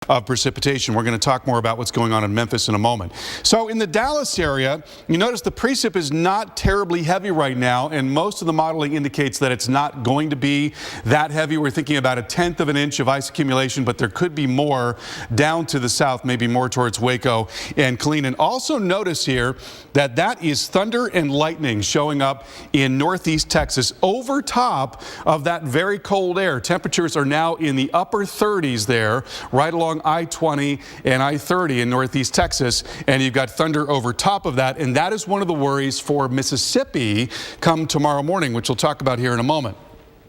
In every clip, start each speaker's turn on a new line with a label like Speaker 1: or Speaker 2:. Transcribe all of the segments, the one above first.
Speaker 1: of precipitation. We're going to talk more about what's going on in Memphis in a moment. So in the Dallas area, you notice the precip is not terribly heavy right now, and most of the modeling indicates that it's not going to be that heavy. We're thinking about 1/10 of an inch of ice accumulation, but there could be more down to the south, maybe more towards Waco and Killeen. And also notice here that is thunder and lightning showing up in northeast Texas over top of that very cold air. Temperatures are now in the upper 30s there, right along I-20 and I-30 in northeast Texas, and you've got thunder over top of that, and that is one of the worries for Mississippi come tomorrow morning, which we'll talk about here in a moment.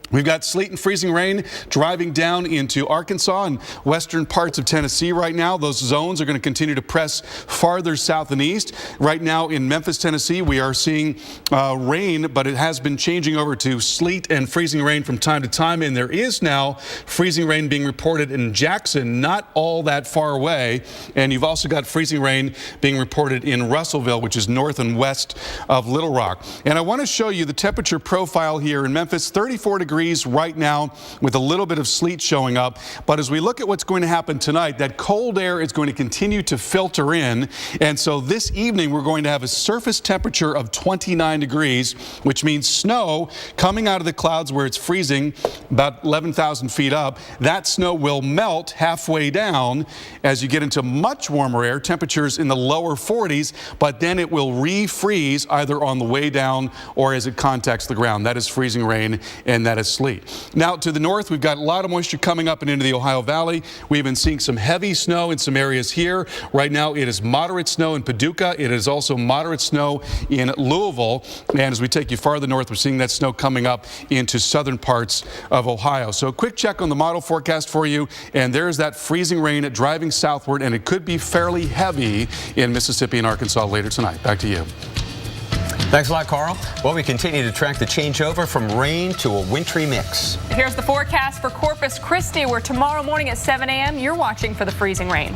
Speaker 1: We've got sleet and freezing rain driving down into Arkansas and western parts of Tennessee right now. Those zones are going to continue to press farther south and east. Right now in Memphis, Tennessee, we are seeing rain, but it has been changing over to sleet and freezing rain from time to time. And there is now freezing rain being reported in Jackson, not all that far away. And you've also got freezing rain being reported in Russellville, which is north and west of Little Rock. And I want to show you the temperature profile here in Memphis, 34 degrees right now with a little bit of sleet showing up. But as we look at what's going to happen tonight, that cold air is going to continue to filter in. And so this evening, we're going to have a surface temperature of 29 degrees, which means snow coming out of the clouds where it's freezing about 11,000 feet up. That snow will melt halfway down as you get into much warmer air, temperatures in the lower 40s, but then it will refreeze either on the way down or as it contacts the ground. That is freezing rain, and that is sleet. Now to the north, we've got a lot of moisture coming up and into the Ohio Valley. We've been seeing some heavy snow in some areas here. Right now it is moderate snow in Paducah. It is also moderate snow in Louisville. And as we take you farther north, we're seeing that snow coming up into southern parts of Ohio. So a quick check on the model forecast for you. And there's that freezing rain driving southward, and it could be fairly heavy in Mississippi and Arkansas later tonight. Back to you.
Speaker 2: Thanks a lot, Carl. Well, we continue to track the changeover from rain to a wintry mix.
Speaker 3: Here's the forecast for Corpus Christi, where tomorrow morning at 7 a.m. you're watching for the freezing rain.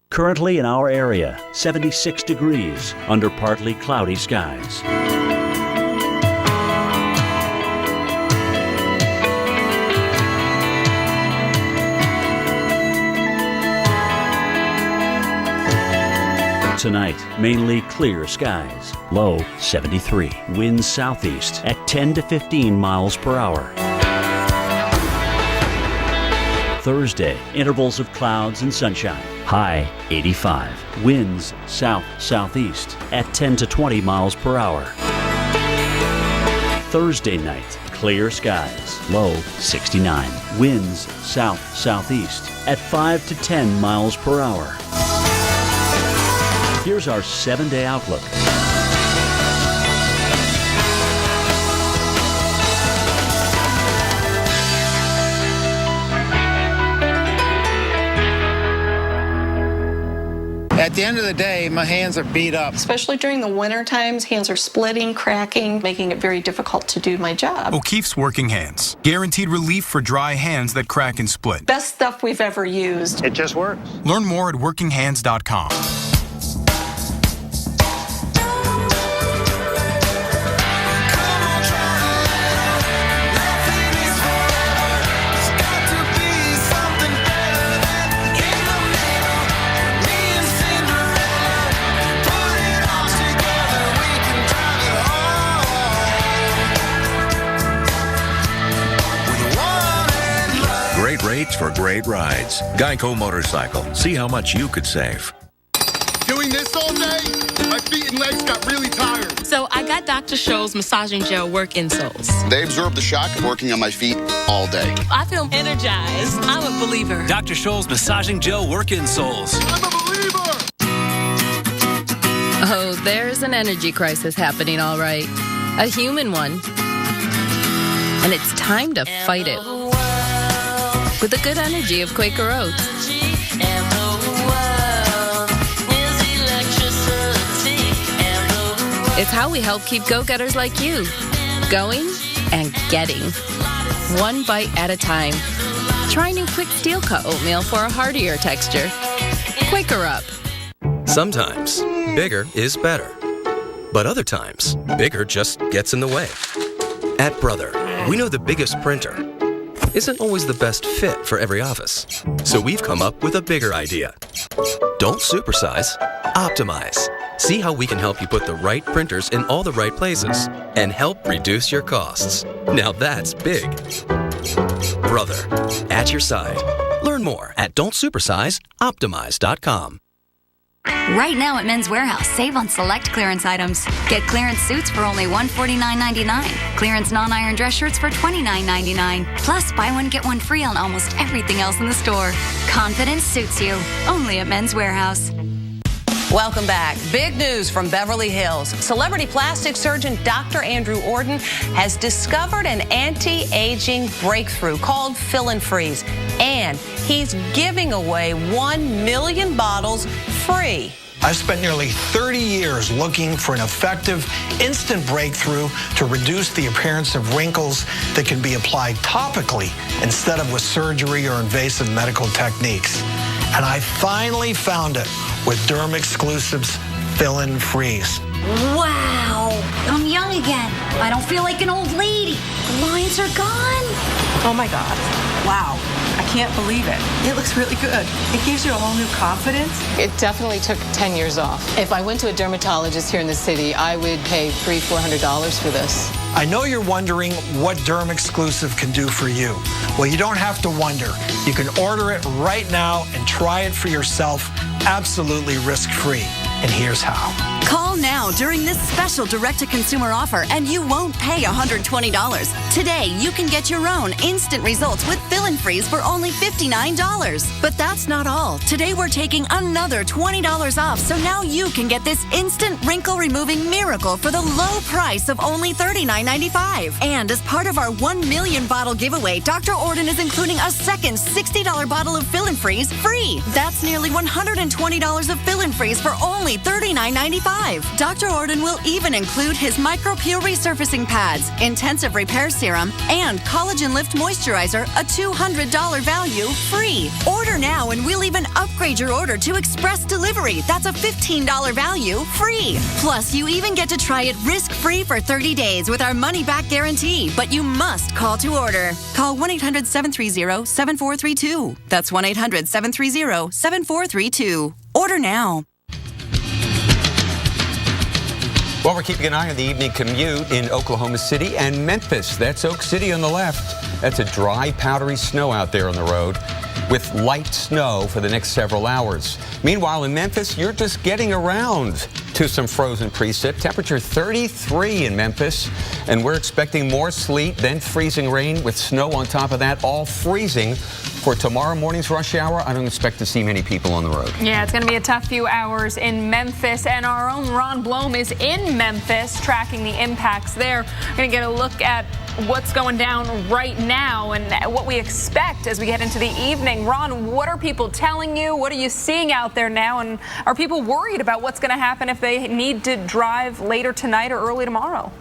Speaker 4: Currently in our area, 76 degrees under partly cloudy skies. Tonight, mainly clear skies. Low 73. Winds southeast at 10 to 15 miles per hour. Thursday, intervals of clouds and sunshine. High 85. Winds south-southeast at 10 to 20 miles per hour. Thursday night, clear skies. Low 69. Winds south-southeast at 5 to 10 miles per hour. Here's our 7-day outlook.
Speaker 5: At the end of the day, my hands are beat up.
Speaker 6: Especially during the winter times, hands are splitting, cracking, making it very difficult to do my job.
Speaker 7: O'Keefe's Working Hands. Guaranteed relief for dry hands that crack and split.
Speaker 6: Best stuff we've ever used.
Speaker 5: It just works.
Speaker 7: Learn more at workinghands.com.
Speaker 8: Great rates for great rides. Geico Motorcycle. See how much you could save.
Speaker 9: Doing this all day, my feet and legs got really tired.
Speaker 10: So I got Dr. Scholl's massaging gel work insoles.
Speaker 9: They absorb the shock of working on my feet all day.
Speaker 10: I feel energized. I'm a believer.
Speaker 11: Dr. Scholl's massaging gel work insoles.
Speaker 9: I'm a believer.
Speaker 12: Oh, there's an energy crisis happening, all right. A human one. And it's time to fight it. With the good energy of Quaker Oats. It's how we help keep go-getters like you going and getting. One bite at a time. Try new Quick Steel Cut oatmeal for a heartier texture. Quaker Up.
Speaker 13: Sometimes, bigger is better. But other times, bigger just gets in the way. At Brother, we know the biggest printer isn't always the best fit for every office. So we've come up with a bigger idea. Don't supersize, optimize. See how we can help you put the right printers in all the right places and help reduce your costs. Now that's big. Brother, at your side. Learn more at don'tsupersizeoptimize.com.
Speaker 14: Right now at Men's Warehouse, save on select clearance items. Get clearance suits for only $149.99. Clearance non-iron dress shirts for $29.99. Plus, buy one, get one free on almost everything else in the store. Confidence suits you. Only at Men's Warehouse.
Speaker 15: Welcome back. Big news from Beverly Hills. Celebrity plastic surgeon Dr. Andrew Orden has discovered an anti-aging breakthrough called Fill and Freeze. And he's giving away 1 million bottles free.
Speaker 16: I've spent nearly 30 years looking for an effective, instant breakthrough to reduce the appearance of wrinkles that can be applied topically instead of with surgery or invasive medical techniques. And I finally found it with Derm Exclusives Fill and Freeze.
Speaker 14: Wow, I'm young again. I don't feel like an old lady. The lines are gone.
Speaker 17: Oh my God. Wow. I can't believe it. It looks really good. It gives you a whole new confidence.
Speaker 18: It definitely took 10 years off. If I went to a dermatologist here in the city, I would pay $300-400 for this.
Speaker 16: I know you're wondering what Derm Exclusive can do for you. Well, you don't have to wonder. You can order it right now and try it for yourself, absolutely risk-free. And here's how.
Speaker 19: Call now during this special direct-to-consumer offer, and you won't pay $120. Today, you can get your own instant results with Fill and Freeze for only $59. But that's not all. Today, we're taking another $20 off, so now you can get this instant wrinkle-removing miracle for the low price of only $39.95. And as part of our 1 million bottle giveaway, Dr. Orden is including a second $60 bottle of Fill and Freeze free. That's nearly $120 of Fill and Freeze for only $39.95. Dr. Orden will even include his MicroPure resurfacing pads, intensive repair serum, and collagen lift moisturizer, a $200 value free. Order now and we'll even upgrade your order to express delivery. That's a $15 value free. Plus, you even get to try it risk-free for 30 days with our money-back guarantee. But you must call to order. Call 1-800-730-7432. That's 1-800-730-7432. Order now.
Speaker 2: Well, we're keeping an eye on the evening commute in Oklahoma City and Memphis. That's Oak City on the left. That's a dry, powdery snow out there on the road with light snow for the next several hours. Meanwhile, in Memphis, you're just getting around to some frozen precip. Temperature 33 in Memphis, and we're expecting more sleet, then freezing rain with snow on top of that, all freezing for tomorrow morning's rush hour. I don't expect to see many people on the road.
Speaker 3: Yeah, it's going to be a tough few hours in Memphis, and our own Ron Blom is in Memphis tracking the impacts there. We're going to get a look at what's going down right now and what we expect as we get into the evening. Ron, what are people telling you? What are you seeing out there now? And are people worried about what's going to happen if they need to drive later tonight or early tomorrow?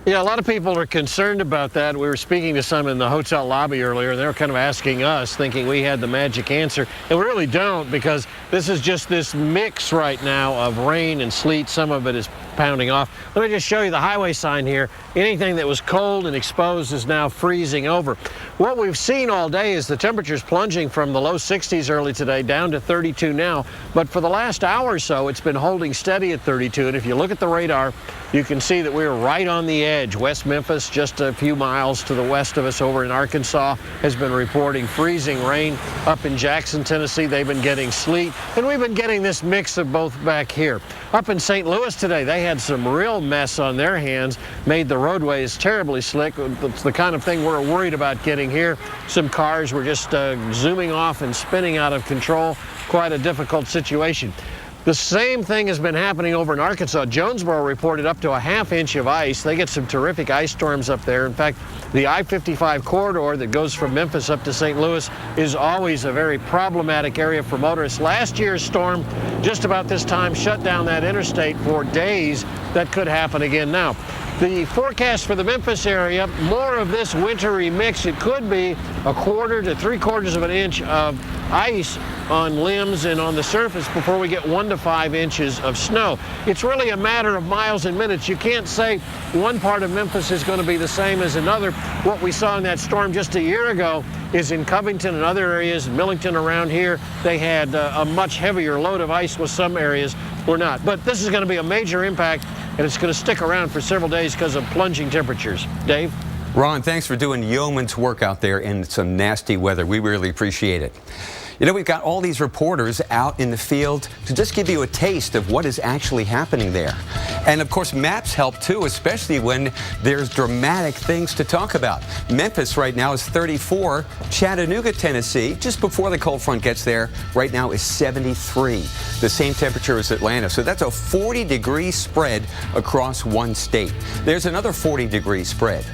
Speaker 20: Yeah, a lot of people are concerned about that. We were speaking to some in the hotel lobby earlier, and they were kind of asking us, thinking we had the magic answer. And we really don't, because this is just this mix right now of rain and sleet. Some of it is pounding off. Let me just show you the highway sign here. Anything that was cold and exposed is now freezing over. What we've seen all day is the temperatures plunging from the low 60s early today down to 32 now. But for the last hour or so, it's been holding steady at 32. And if you look at the radar, you can see that we're right on the edge. West Memphis, just a few miles to the west of us over in Arkansas, has been reporting freezing rain. Up in Jackson, Tennessee, they've been getting sleet. And we've been getting this mix of both back here. Up in St. Louis today, they had some real mess on their hands, made the roadways terribly slick. It's the kind of thing we're worried about getting here. Some cars were just zooming off and spinning out of control. Quite a difficult situation. The same thing has been happening over in Arkansas. Jonesboro reported up to a ½ inch of ice. They get some terrific ice storms up there. In fact, the I-55 corridor that goes from Memphis up to St. Louis is always a very problematic area for motorists. Last year's storm, just about this time, shut down that interstate for days. That could happen again now. The forecast for the Memphis area, more of this wintry mix. It could be 1/4 to 3/4 of an inch of ice on limbs and on the surface before we get 1 to 5 inches of snow. It's really a matter of miles and minutes. You can't say one part of Memphis is going to be the same as another. What we saw in that storm just a year ago is in Covington and other areas, Millington around here, they had a much heavier load of ice, with some areas were not. But this is going to be a major impact, and it's going to stick around for several days because of plunging temperatures. Dave?
Speaker 2: Ron, thanks for doing yeoman's work out there in some nasty weather. We really appreciate it. You know, we've got all these reporters out in the field to just give you a taste of what is actually happening there. And of course, maps help too, especially when there's dramatic things to talk about. Memphis right now is 34. Chattanooga, Tennessee, just before the cold front gets there, right now is 73. The same temperature as Atlanta. So that's a 40-degree spread across one state. There's another 40-degree spread.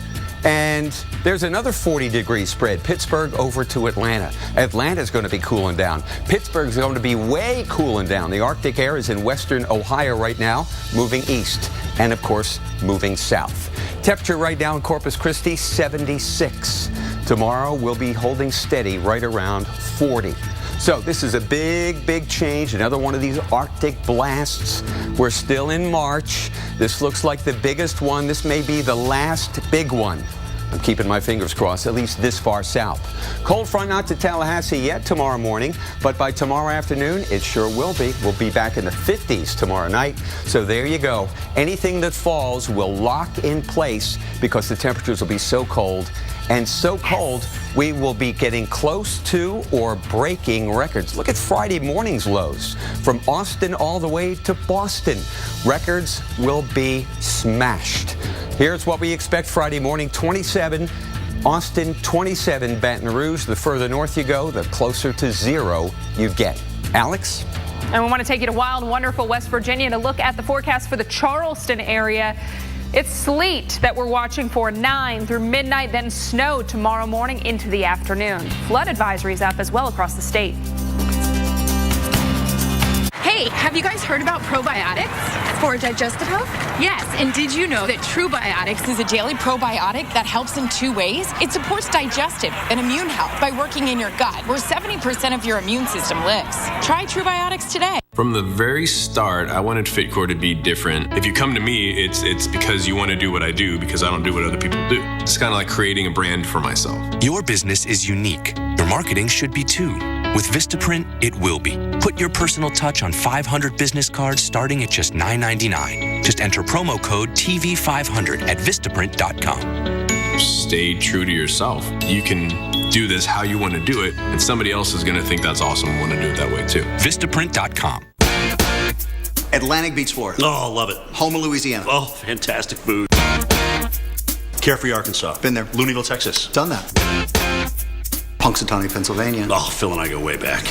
Speaker 2: And there's another 40-degree spread, Pittsburgh over to Atlanta. Atlanta's going to be cooling down. Pittsburgh's going to be way cooling down. The Arctic air is in western Ohio right now, moving east, and of course, moving south. Temperature right now in Corpus Christi, 76. Tomorrow, we'll be holding steady right around 40. So this is a big, big change. Another one of these Arctic blasts. We're still in March. This looks like the biggest one. This may be the last big one. I'm keeping my fingers crossed, at least this far south. Cold front not to Tallahassee yet tomorrow morning, but by tomorrow afternoon, it sure will be. We'll be back in the 50s tomorrow night. So there you go. Anything that falls will lock in place because the temperatures will be so cold. And so cold, we will be getting close to or breaking records. Look at Friday morning's lows. From Austin all the way to Boston, records will be smashed. Here's what we expect Friday morning: 27, Austin, 27, Baton Rouge. The further north you go, the closer to 0 you get. Alex?
Speaker 3: And we want to take you to wild, wonderful West Virginia to look at the forecast for the Charleston area. It's sleet that we're watching for 9 through midnight, then snow tomorrow morning into the afternoon. Flood advisories up as well across the state.
Speaker 21: Hey, have you guys heard about probiotics for digestive health? Yes, and did you know that TrueBiotics is a daily probiotic that helps in 2 ways? It supports digestive and immune health by working in your gut, where 70% of your immune system lives. Try TrueBiotics today.
Speaker 22: From the very start, I wanted Fitcore to be different. If you come to me, it's because you want to do what I do, because I don't do what other people do. It's kind of like creating a brand for myself.
Speaker 23: Your business is unique. Your marketing should be too. With Vistaprint, it will be. Put your personal touch on 500 business cards starting at just $9.99. Just enter promo code TV500 at Vistaprint.com.
Speaker 22: Stay true to yourself. You can do this how you want to do it, and somebody else is going to think that's awesome and want to do it that way too.
Speaker 23: Vistaprint.com.
Speaker 24: Atlantic Beach, Florida.
Speaker 25: Oh, love it.
Speaker 24: Houma, Louisiana.
Speaker 25: Oh, fantastic food. Carefree, Arkansas.
Speaker 24: Been there.
Speaker 25: Louisville, Texas.
Speaker 24: Done that. Punxsutawney, Pennsylvania.
Speaker 25: Oh, Phil and I go way back.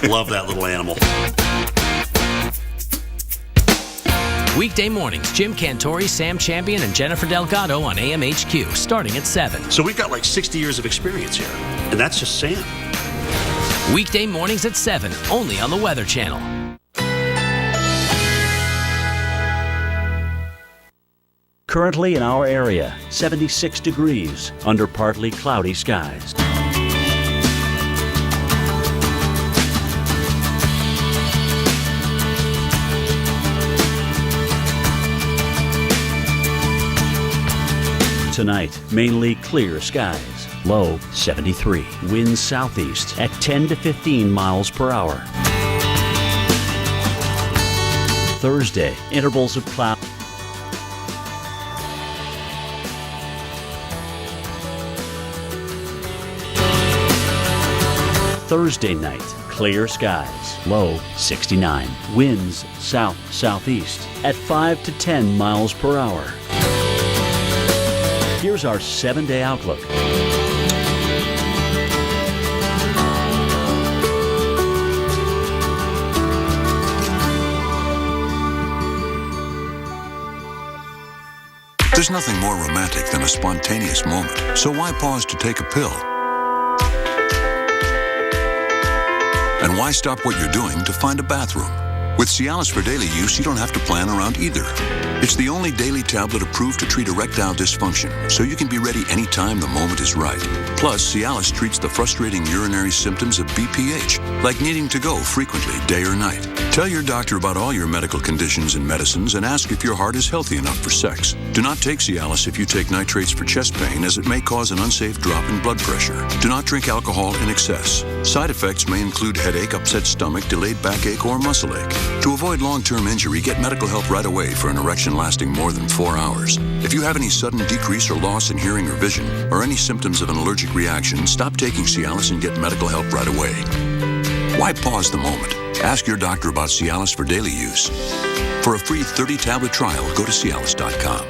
Speaker 25: Love that little animal.
Speaker 11: Weekday mornings, Jim Cantori, Sam Champion, and Jennifer Delgado on AMHQ, starting at 7.
Speaker 25: So we've got like 60 years of experience here, and that's just Sam.
Speaker 11: Weekday mornings at 7, only on the Weather Channel.
Speaker 4: Currently in our area, 76 degrees under partly cloudy skies. Tonight, mainly clear skies. Low 73. Winds southeast at 10 to 15 miles per hour. Thursday, intervals of cloud. Thursday night, clear skies. Low 69. Winds south-southeast at 5 to 10 miles per hour. Here's our 7-day outlook.
Speaker 26: There's nothing more romantic than a spontaneous moment, so why pause to take a pill? And why stop what you're doing to find a bathroom? With Cialis for daily use, you don't have to plan around either. It's the only daily tablet approved to treat erectile dysfunction, so you can be ready anytime the moment is right. Plus, Cialis treats the frustrating urinary symptoms of BPH, like needing to go frequently, day or night. Tell your doctor about all your medical conditions and medicines and ask if your heart is healthy enough for sex. Do not take Cialis if you take nitrates for chest pain, as it may cause an unsafe drop in blood pressure. Do not drink alcohol in excess. Side effects may include headache, upset stomach, delayed backache, or muscle ache. To avoid long-term injury, get medical help right away for an erection lasting more than 4 hours. If you have any sudden decrease or loss in hearing or vision, or any symptoms of an allergic reaction, stop taking Cialis and get medical help right away. Why pause the moment? Ask your doctor about Cialis for daily use. For a free 30-tablet trial, go to Cialis.com.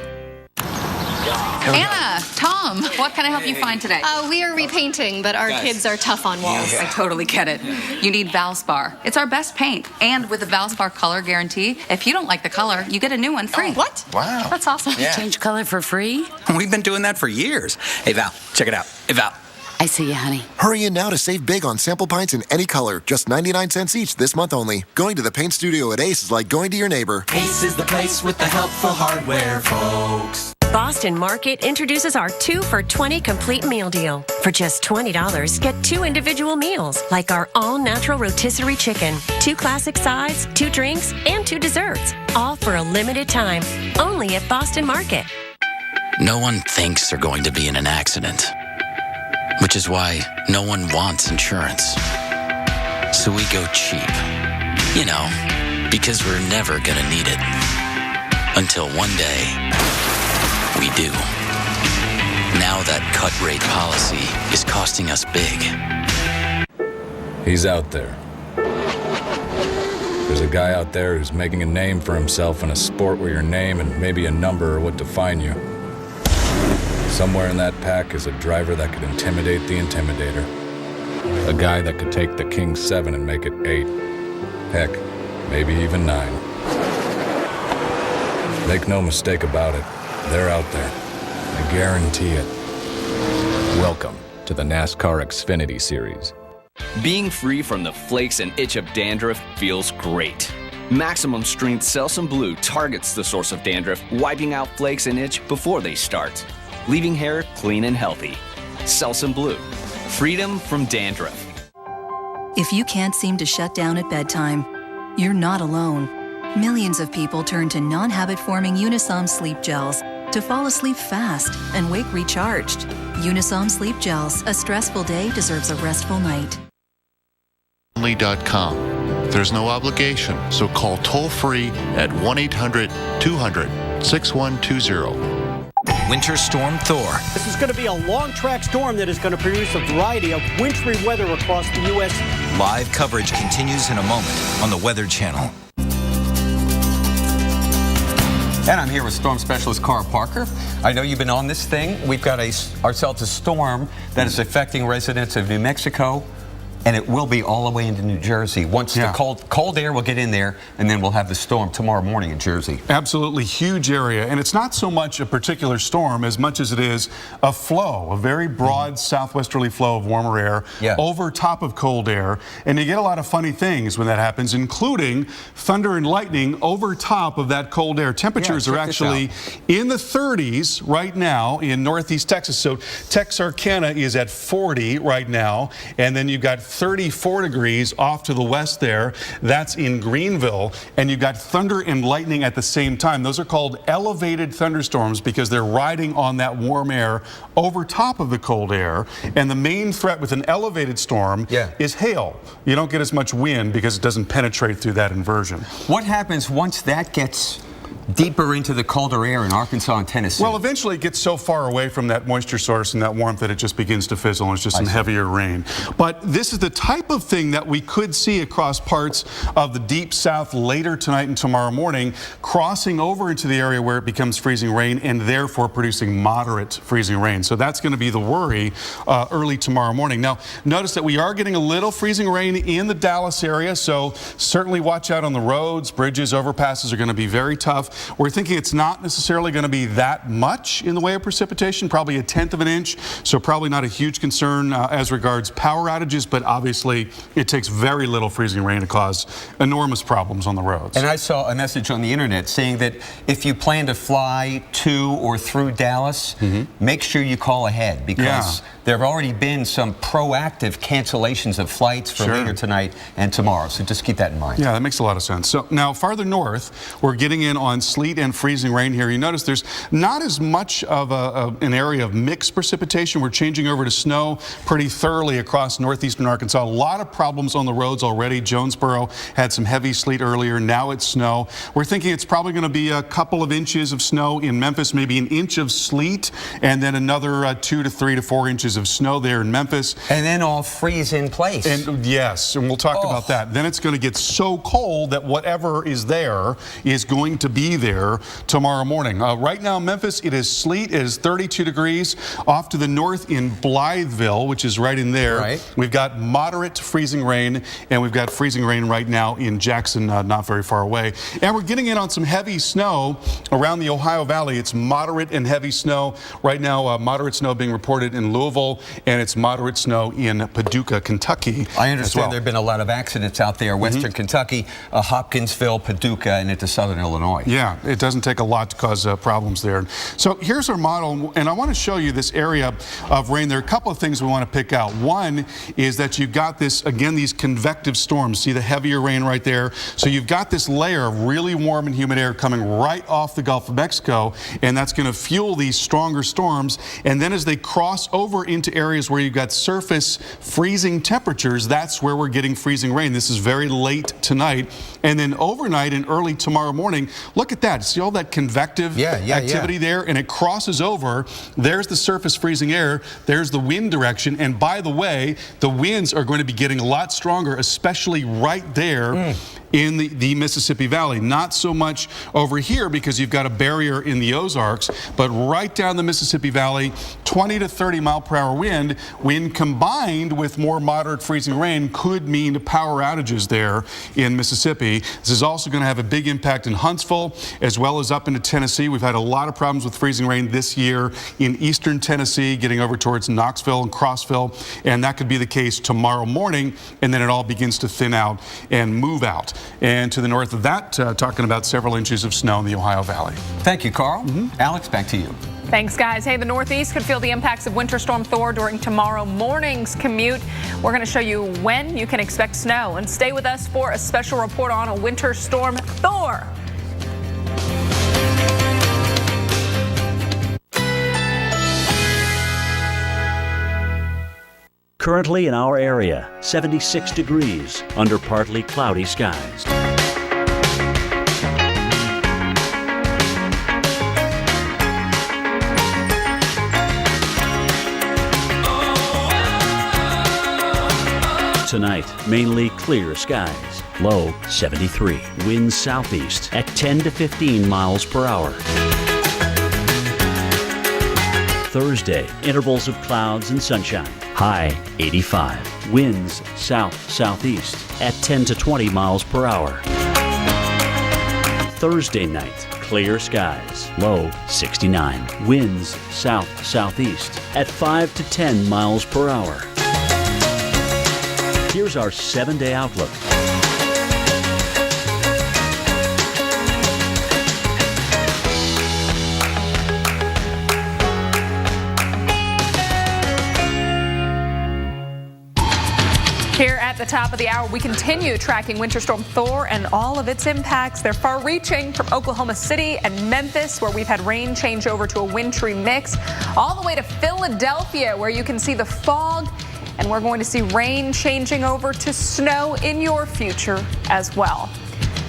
Speaker 1: Anna, Tom, what can I help you find today?
Speaker 5: We are repainting, but our kids are tough on walls.
Speaker 1: I totally get it. You need Valspar. It's our best paint. And with the Valspar color guarantee, if you don't like the color, you get a new one free.
Speaker 5: What?
Speaker 6: Wow.
Speaker 5: That's awesome.
Speaker 6: Yeah.
Speaker 1: Change color for free?
Speaker 6: We've been doing that for years. Hey, Val, check it out. Hey, Val.
Speaker 1: I see you, honey.
Speaker 7: Hurry in now to save big on sample paints in any color. Just 99 cents each this month only. Going to the paint studio at Ace is like going to your neighbor.
Speaker 8: Ace is the place with the helpful hardware, folks.
Speaker 10: Boston Market introduces our 2 for $20 complete meal deal. For just $20, get 2 individual meals, like our all-natural rotisserie chicken, 2 classic sides, 2 drinks, and 2 desserts. All for a limited time, only at Boston Market.
Speaker 27: No one thinks they're going to be in an accident, which is why no one wants insurance. So we go cheap, you know, because we're never gonna need it. Until one day, we do. Now that cut rate policy is costing us big.
Speaker 28: He's out there. There's a guy out there who's making a name for himself in a sport where your name and maybe a number are what define you. Somewhere in that pack is a driver that could intimidate the intimidator. A guy that could take the King 7 and make it 8. Heck, maybe even 9. Make no mistake about it, they're out there. I guarantee it. Welcome to the NASCAR Xfinity Series.
Speaker 29: Being free from the flakes and itch of dandruff feels great. Maximum Strength Selsun Blue targets the source of dandruff, wiping out flakes and itch before they start, leaving hair clean and healthy. Selsun Blue. Freedom from dandruff.
Speaker 30: If you can't seem to shut down at bedtime, you're not alone. Millions of people turn to non-habit-forming Unisom sleep gels to fall asleep fast and wake recharged. Unisom sleep gels. A stressful day deserves a restful night.
Speaker 31: Only.com. There's no obligation, so call toll-free at 1-800-200-6120.
Speaker 32: Winter Storm Thor.
Speaker 33: This is going to be a long-track storm that is going to produce a variety of wintry weather across the U.S.
Speaker 32: Live coverage continues in a moment on the Weather Channel.
Speaker 2: And I'm here with storm specialist Carl Parker. I know you've been on this thing. We've got ourselves a storm that is affecting residents of New Mexico, and it will be all the way into New Jersey. Once the cold air will get in there, and then we'll have the storm tomorrow morning in Jersey.
Speaker 34: Absolutely huge area. And it's not so much a particular storm as much as it is a flow, a very broad southwesterly flow of warmer air over top of cold air. And you get a lot of funny things when that happens, including thunder and lightning over top of that cold air. Temperatures are actually in the 30s right now in northeast Texas. So Texarkana is at 40 right now. And then you've got 34 degrees off to the west there. That's in Greenville. And you've got thunder and lightning at the same time. Those are called elevated thunderstorms because they're riding on that warm air over top of the cold air. And the main threat with an elevated storm is hail. You don't get as much wind because it doesn't penetrate through that inversion.
Speaker 2: What happens once that gets deeper into the colder air in Arkansas and Tennessee?
Speaker 34: Well, eventually it gets so far away from that moisture source and that warmth that it just begins to fizzle and it's just some heavier rain. But this is the type of thing that we could see across parts of the deep south later tonight and tomorrow morning, crossing over into the area where it becomes freezing rain and therefore producing moderate freezing rain. So that's going to be the worry early tomorrow morning. Now, notice that we are getting a little freezing rain in the Dallas area, so certainly watch out on the roads. Bridges, overpasses are going to be very tough. We're thinking it's not necessarily going to be that much in the way of precipitation, probably 1/10 of an inch, so probably not a huge concern as regards power outages, but obviously it takes very little freezing rain to cause enormous problems on the roads.
Speaker 2: And I saw a message on the internet saying that if you plan to fly to or through Dallas, make sure you call ahead, because there have already been some proactive cancellations of flights for later tonight and tomorrow, so just keep that in mind.
Speaker 34: Yeah, that makes a lot of sense. So now farther north, we're getting in on sleet and freezing rain here. You notice there's not as much of an area of mixed precipitation. We're changing over to snow pretty thoroughly across northeastern Arkansas. A lot of problems on the roads already. Jonesboro had some heavy sleet earlier. Now it's snow. We're thinking it's probably going to be a couple of inches of snow in Memphis, maybe an inch of sleet, and then another 2 to 3 to 4 inches of snow there in Memphis.
Speaker 2: And then all freeze in place.
Speaker 34: And yes, and we'll talk about that. Then it's going to get so cold that whatever is there is going to be there tomorrow morning. Right now, Memphis, it is sleet. It is 32 degrees. Off to the north in Blytheville, which is right in there, we've got moderate freezing rain, and we've got freezing rain right now in Jackson, not very far away. And we're getting in on some heavy snow around the Ohio Valley. It's moderate and heavy snow. Right now, moderate snow being reported in Louisville, and it's moderate snow in Paducah, Kentucky.
Speaker 2: I understand there have been a lot of accidents out there, western Kentucky, Hopkinsville, Paducah, and into southern Illinois.
Speaker 34: Yeah, it doesn't take a lot to cause problems there. So here's our model, and I want to show you this area of rain. There are a couple of things we want to pick out. One is that you've got this, again, these convective storms. See the heavier rain right there? So you've got this layer of really warm and humid air coming right off the Gulf of Mexico, and that's going to fuel these stronger storms. And then as they cross over into areas where you've got surface freezing temperatures, that's where we're getting freezing rain. This is very late tonight. And then overnight and early tomorrow morning, look at that. See all that convective activity there? And it crosses over. There's the surface freezing air. There's the wind direction. And by the way, the winds are going to be getting a lot stronger, especially right there in the Mississippi Valley. Not so much over here because you've got a barrier in the Ozarks, but right down the Mississippi Valley, 20 to 30 mile per hour wind, when combined with more moderate freezing rain, could mean power outages there in Mississippi. This is also going to have a big impact in Huntsville as well as up into Tennessee. We've had a lot of problems with freezing rain this year in eastern Tennessee, getting over towards Knoxville and Crossville, and that could be the case tomorrow morning, and then it all begins to thin out and move out. And to the north of that, talking about several inches of snow in the Ohio Valley.
Speaker 2: Thank you, Carl. Alex, back to you.
Speaker 3: Thanks, guys. Hey, the Northeast could feel the impacts of Winter Storm Thor during tomorrow morning's commute. We're going to show you when you can expect snow. And stay with us for a special report on a Winter Storm Thor.
Speaker 4: Currently in our area, 76 degrees under partly cloudy skies. Tonight, mainly clear skies. Low 73. Winds southeast at 10 to 15 miles per hour. Thursday, intervals of clouds and sunshine. High 85. Winds south-southeast at 10 to 20 miles per hour. Thursday night, clear skies. Low 69. Winds south-southeast at 5 to 10 miles per hour. Here's our 7-day outlook.
Speaker 3: Here at the top of the hour, we continue tracking Winter Storm Thor and all of its impacts. They're far-reaching from Oklahoma City and Memphis, where we've had rain change over to a wintry mix, all the way to Philadelphia, where you can see the fog, and we're going to see rain changing over to snow in your future as well.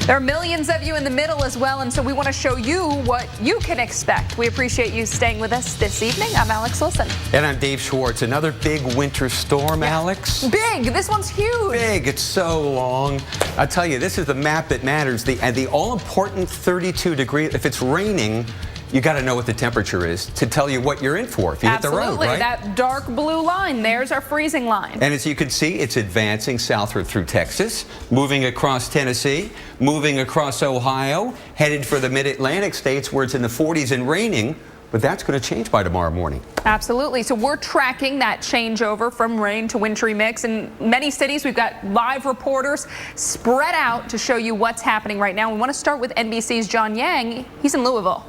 Speaker 3: There are millions of you in the middle as well, and so we want to show you what you can expect. We appreciate you staying with us this evening. I'm Alex Wilson.
Speaker 2: And I'm Dave Schwartz. Another big winter storm, Alex.
Speaker 3: Big. This one's huge.
Speaker 2: Big. It's so long. I tell you, this is the map that matters. The all-important 32 degree. If it's raining, you got to know what the temperature is to tell you what you're in for if you hit the road, right?
Speaker 3: That dark blue line, there's our freezing line.
Speaker 2: And as you can see, it's advancing southward through Texas, moving across Tennessee, moving across Ohio, headed for the mid-Atlantic states where it's in the 40s and raining. But that's going to change by tomorrow morning.
Speaker 3: Absolutely. So we're tracking that changeover from rain to wintry mix. In many cities, we've got live reporters spread out to show you what's happening right now. We want to start with NBC's John Yang. He's in Louisville.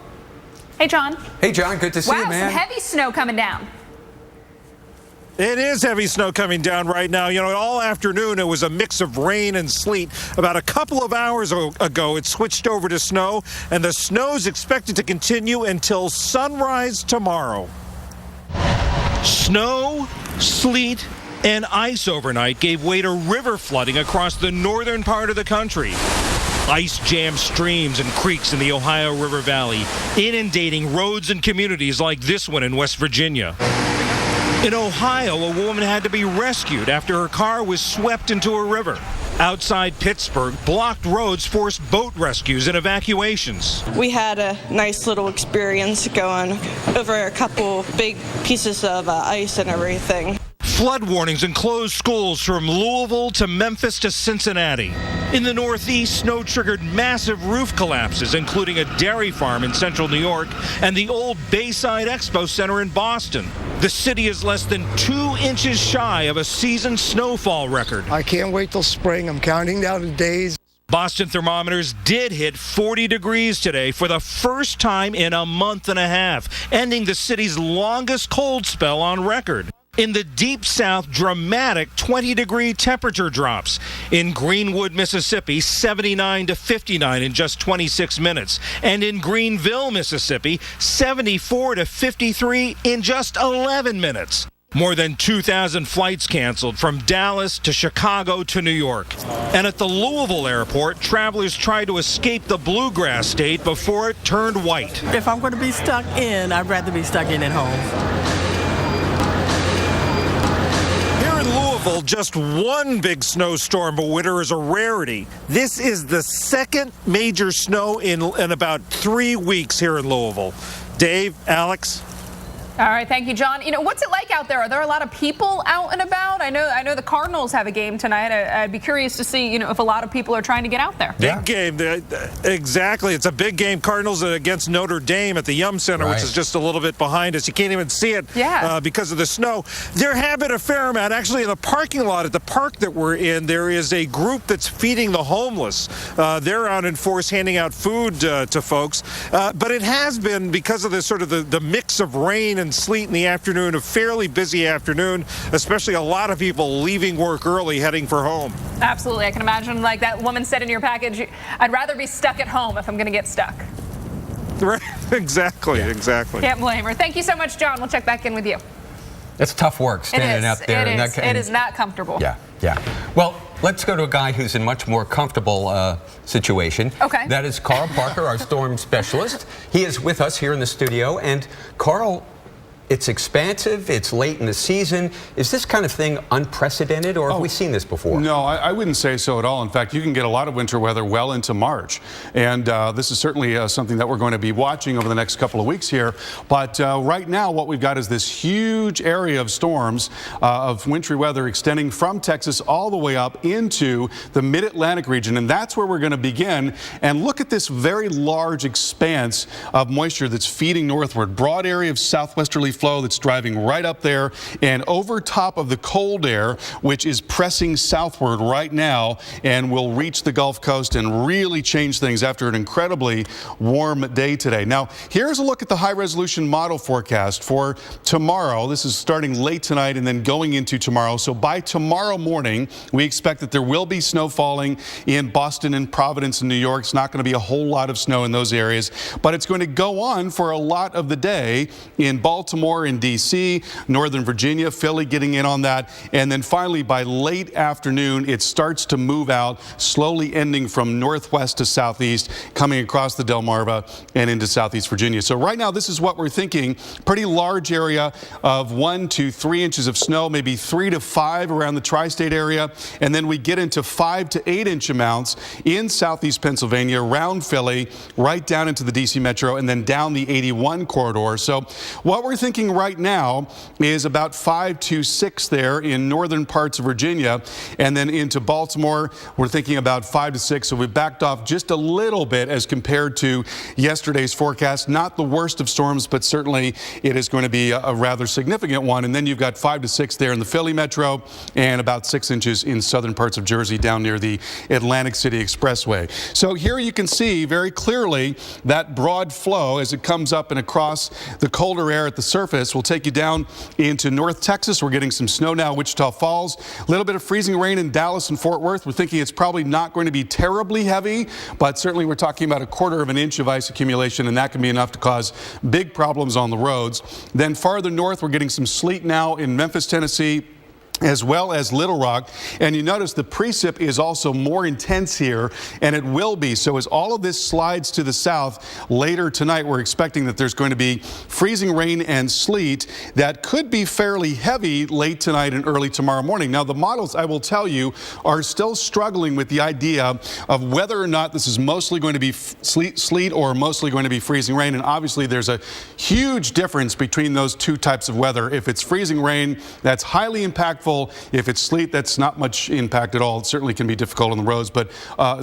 Speaker 3: Hey, John.
Speaker 2: Hey, John. Good to see you, man.
Speaker 3: Wow, some heavy snow coming down.
Speaker 9: It is heavy snow coming down right now. You know, all afternoon it was a mix of rain and sleet. About a couple of hours ago, it switched over to snow, and the snow's expected to continue until sunrise tomorrow. Snow, sleet, and ice overnight gave way to river flooding across the northern part of the country. Ice-jammed streams and creeks in the Ohio River Valley, inundating roads and communities like this one in West Virginia. In Ohio, a woman had to be rescued after her car was swept into a river. Outside Pittsburgh, blocked roads forced boat rescues and evacuations.
Speaker 12: We had a nice little experience going over a couple big pieces of ice and everything.
Speaker 9: Flood warnings and closed schools from Louisville to Memphis to Cincinnati. In the Northeast, snow triggered massive roof collapses, including a dairy farm in central New York and the old Bayside Expo Center in Boston. The city is less than 2 inches shy of a season snowfall record.
Speaker 13: I can't wait till spring. I'm counting down the days.
Speaker 9: Boston thermometers did hit 40 degrees today for the first time in a month and a half, ending the city's longest cold spell on record. In the Deep South, dramatic 20-degree temperature drops. In Greenwood, Mississippi, 79 to 59 in just 26 minutes. And in Greenville, Mississippi, 74 to 53 in just 11 minutes. More than 2,000 flights canceled from Dallas to Chicago to New York. And at the Louisville airport, travelers tried to escape the bluegrass state before it turned white.
Speaker 14: If I'm going to be stuck in, I'd rather be stuck in at home.
Speaker 9: Just one big snowstorm a winter is a rarity. This is the second major snow in about 3 weeks here in Louisville. Dave, Alex.
Speaker 3: All right, thank you, John. You know, what's it like out there? Are there a lot of people out and about? I know the Cardinals have a game tonight. I'd be curious to see, if a lot of people are trying to get out there.
Speaker 9: Big game. Exactly. It's a big game. Cardinals against Notre Dame at the Yum Center, which is just a little bit behind us. You can't even see it because of the snow. There have been a fair amount. Actually, in the parking lot at the park that we're in, there is a group that's feeding the homeless. They're out in force handing out food to folks. But it has been, because of the sort of the mix of rain and sleet in the afternoon, a fairly busy afternoon, especially a lot of people leaving work early, heading for home.
Speaker 3: Absolutely. I can imagine, like that woman said in your package, I'd rather be stuck at home if I'm going to get stuck.
Speaker 9: Right. Exactly.
Speaker 3: Can't blame her. Thank you so much, John. We'll check back in with you.
Speaker 2: It's tough work standing out there.
Speaker 3: It is not comfortable.
Speaker 2: Yeah. Well, let's go to a guy who's in much more comfortable situation.
Speaker 3: Okay.
Speaker 2: That is Carl Parker, our storm specialist. He is with us here in the studio. And Carl, it's expansive, it's late in the season. Is this kind of thing unprecedented, or have we seen this before?
Speaker 34: No, I wouldn't say so at all. In fact, you can get a lot of winter weather well into March. And this is certainly something that we're going to be watching over the next couple of weeks here. But right now, what we've got is this huge area of storms of wintry weather extending from Texas all the way up into the mid-Atlantic region. And that's where we're going to begin. And look at this very large expanse of moisture that's feeding northward. Broad area of southwesterly flow that's driving right up there and over top of the cold air, which is pressing southward right now and will reach the Gulf Coast and really change things after an incredibly warm day today. Now, here's a look at the high-resolution model forecast for tomorrow. This is starting late tonight and then going into tomorrow. So by tomorrow morning, we expect that there will be snow falling in Boston and Providence and New York. It's not going to be a whole lot of snow in those areas, but it's going to go on for a lot of the day in Baltimore Baltimore and D.C., Northern Virginia, Philly getting in on that. And then finally, by late afternoon, it starts to move out, slowly ending from northwest to southeast, coming across the Delmarva and into southeast Virginia. So right now, this is what we're thinking. Pretty large area of 1 to 3 inches of snow, maybe 3 to 5 around the tri-state area. And then we get into 5 to 8 inch amounts in southeast Pennsylvania, around Philly, right down into the D.C. metro, and then down the 81 corridor. So what we're thinking right now is about 5 to 6 there in northern parts of Virginia, and then into Baltimore, we're thinking about 5 to 6. So we've backed off just a little bit as compared to yesterday's forecast. Not the worst of storms, but certainly it is going to be a rather significant one. And then you've got 5 to 6 there in the Philly metro, and about 6 inches in southern parts of Jersey down near the Atlantic City Expressway. So here you can see very clearly that broad flow as it comes up and across the colder air at the surface will take you down into North Texas. We're getting some snow now, Wichita Falls. A little bit of freezing rain in Dallas and Fort Worth. We're thinking it's probably not going to be terribly heavy, but certainly we're talking about 1/4 of an inch of ice accumulation, and that can be enough to cause big problems on the roads. Then farther north, we're getting some sleet now in Memphis, Tennessee, as well as Little Rock. And you notice the precip is also more intense here, and it will be. So as all of this slides to the south later tonight, we're expecting that there's going to be freezing rain and sleet that could be fairly heavy late tonight and early tomorrow morning. Now, the models, I will tell you, are still struggling with the idea of whether or not this is mostly going to be sleet or mostly going to be freezing rain. And obviously, there's a huge difference between those two types of weather. If it's freezing rain, that's highly impactful. If it's sleet, that's not much impact at all. It certainly can be difficult on the roads, but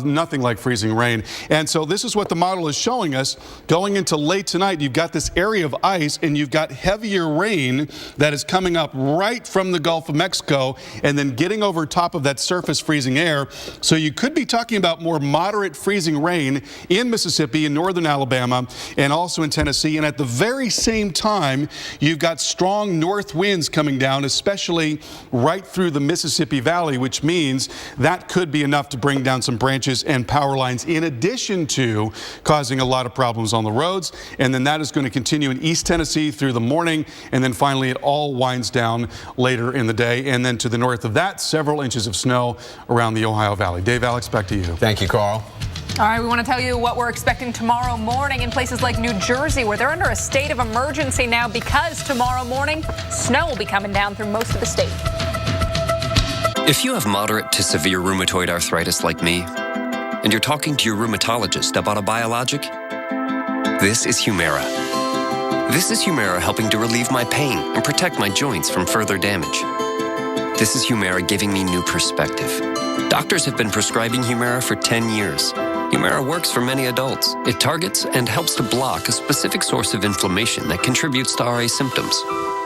Speaker 34: nothing like freezing rain. And so this is what the model is showing us. Going into late tonight, you've got this area of ice, and you've got heavier rain that is coming up right from the Gulf of Mexico and then getting over top of that surface freezing air. So you could be talking about more moderate freezing rain in Mississippi, in northern Alabama, and also in Tennessee. And at the very same time, you've got strong north winds coming down, especially right through the Mississippi Valley, which means that could be enough to bring down some branches and power lines, in addition to causing a lot of problems on the roads. And then that is going to continue in East Tennessee through the morning, and then finally it all winds down later in the day. And then to the north of that, several inches of snow around the Ohio Valley. Dave, Alex, back to you.
Speaker 2: Thank you, Carl.
Speaker 3: All right, we want to tell you what we're expecting tomorrow morning in places like New Jersey, where they're under a state of emergency now because tomorrow morning snow will be coming down through most of the state.
Speaker 5: If you have moderate to severe rheumatoid arthritis like me, and you're talking to your rheumatologist about a biologic, this is Humira. This is Humira helping to relieve my pain and protect my joints from further damage. This is Humira giving me new perspective. Doctors have been prescribing Humira for 10 years. Humira works for many adults. It targets and helps to block a specific source of inflammation that contributes to RA symptoms.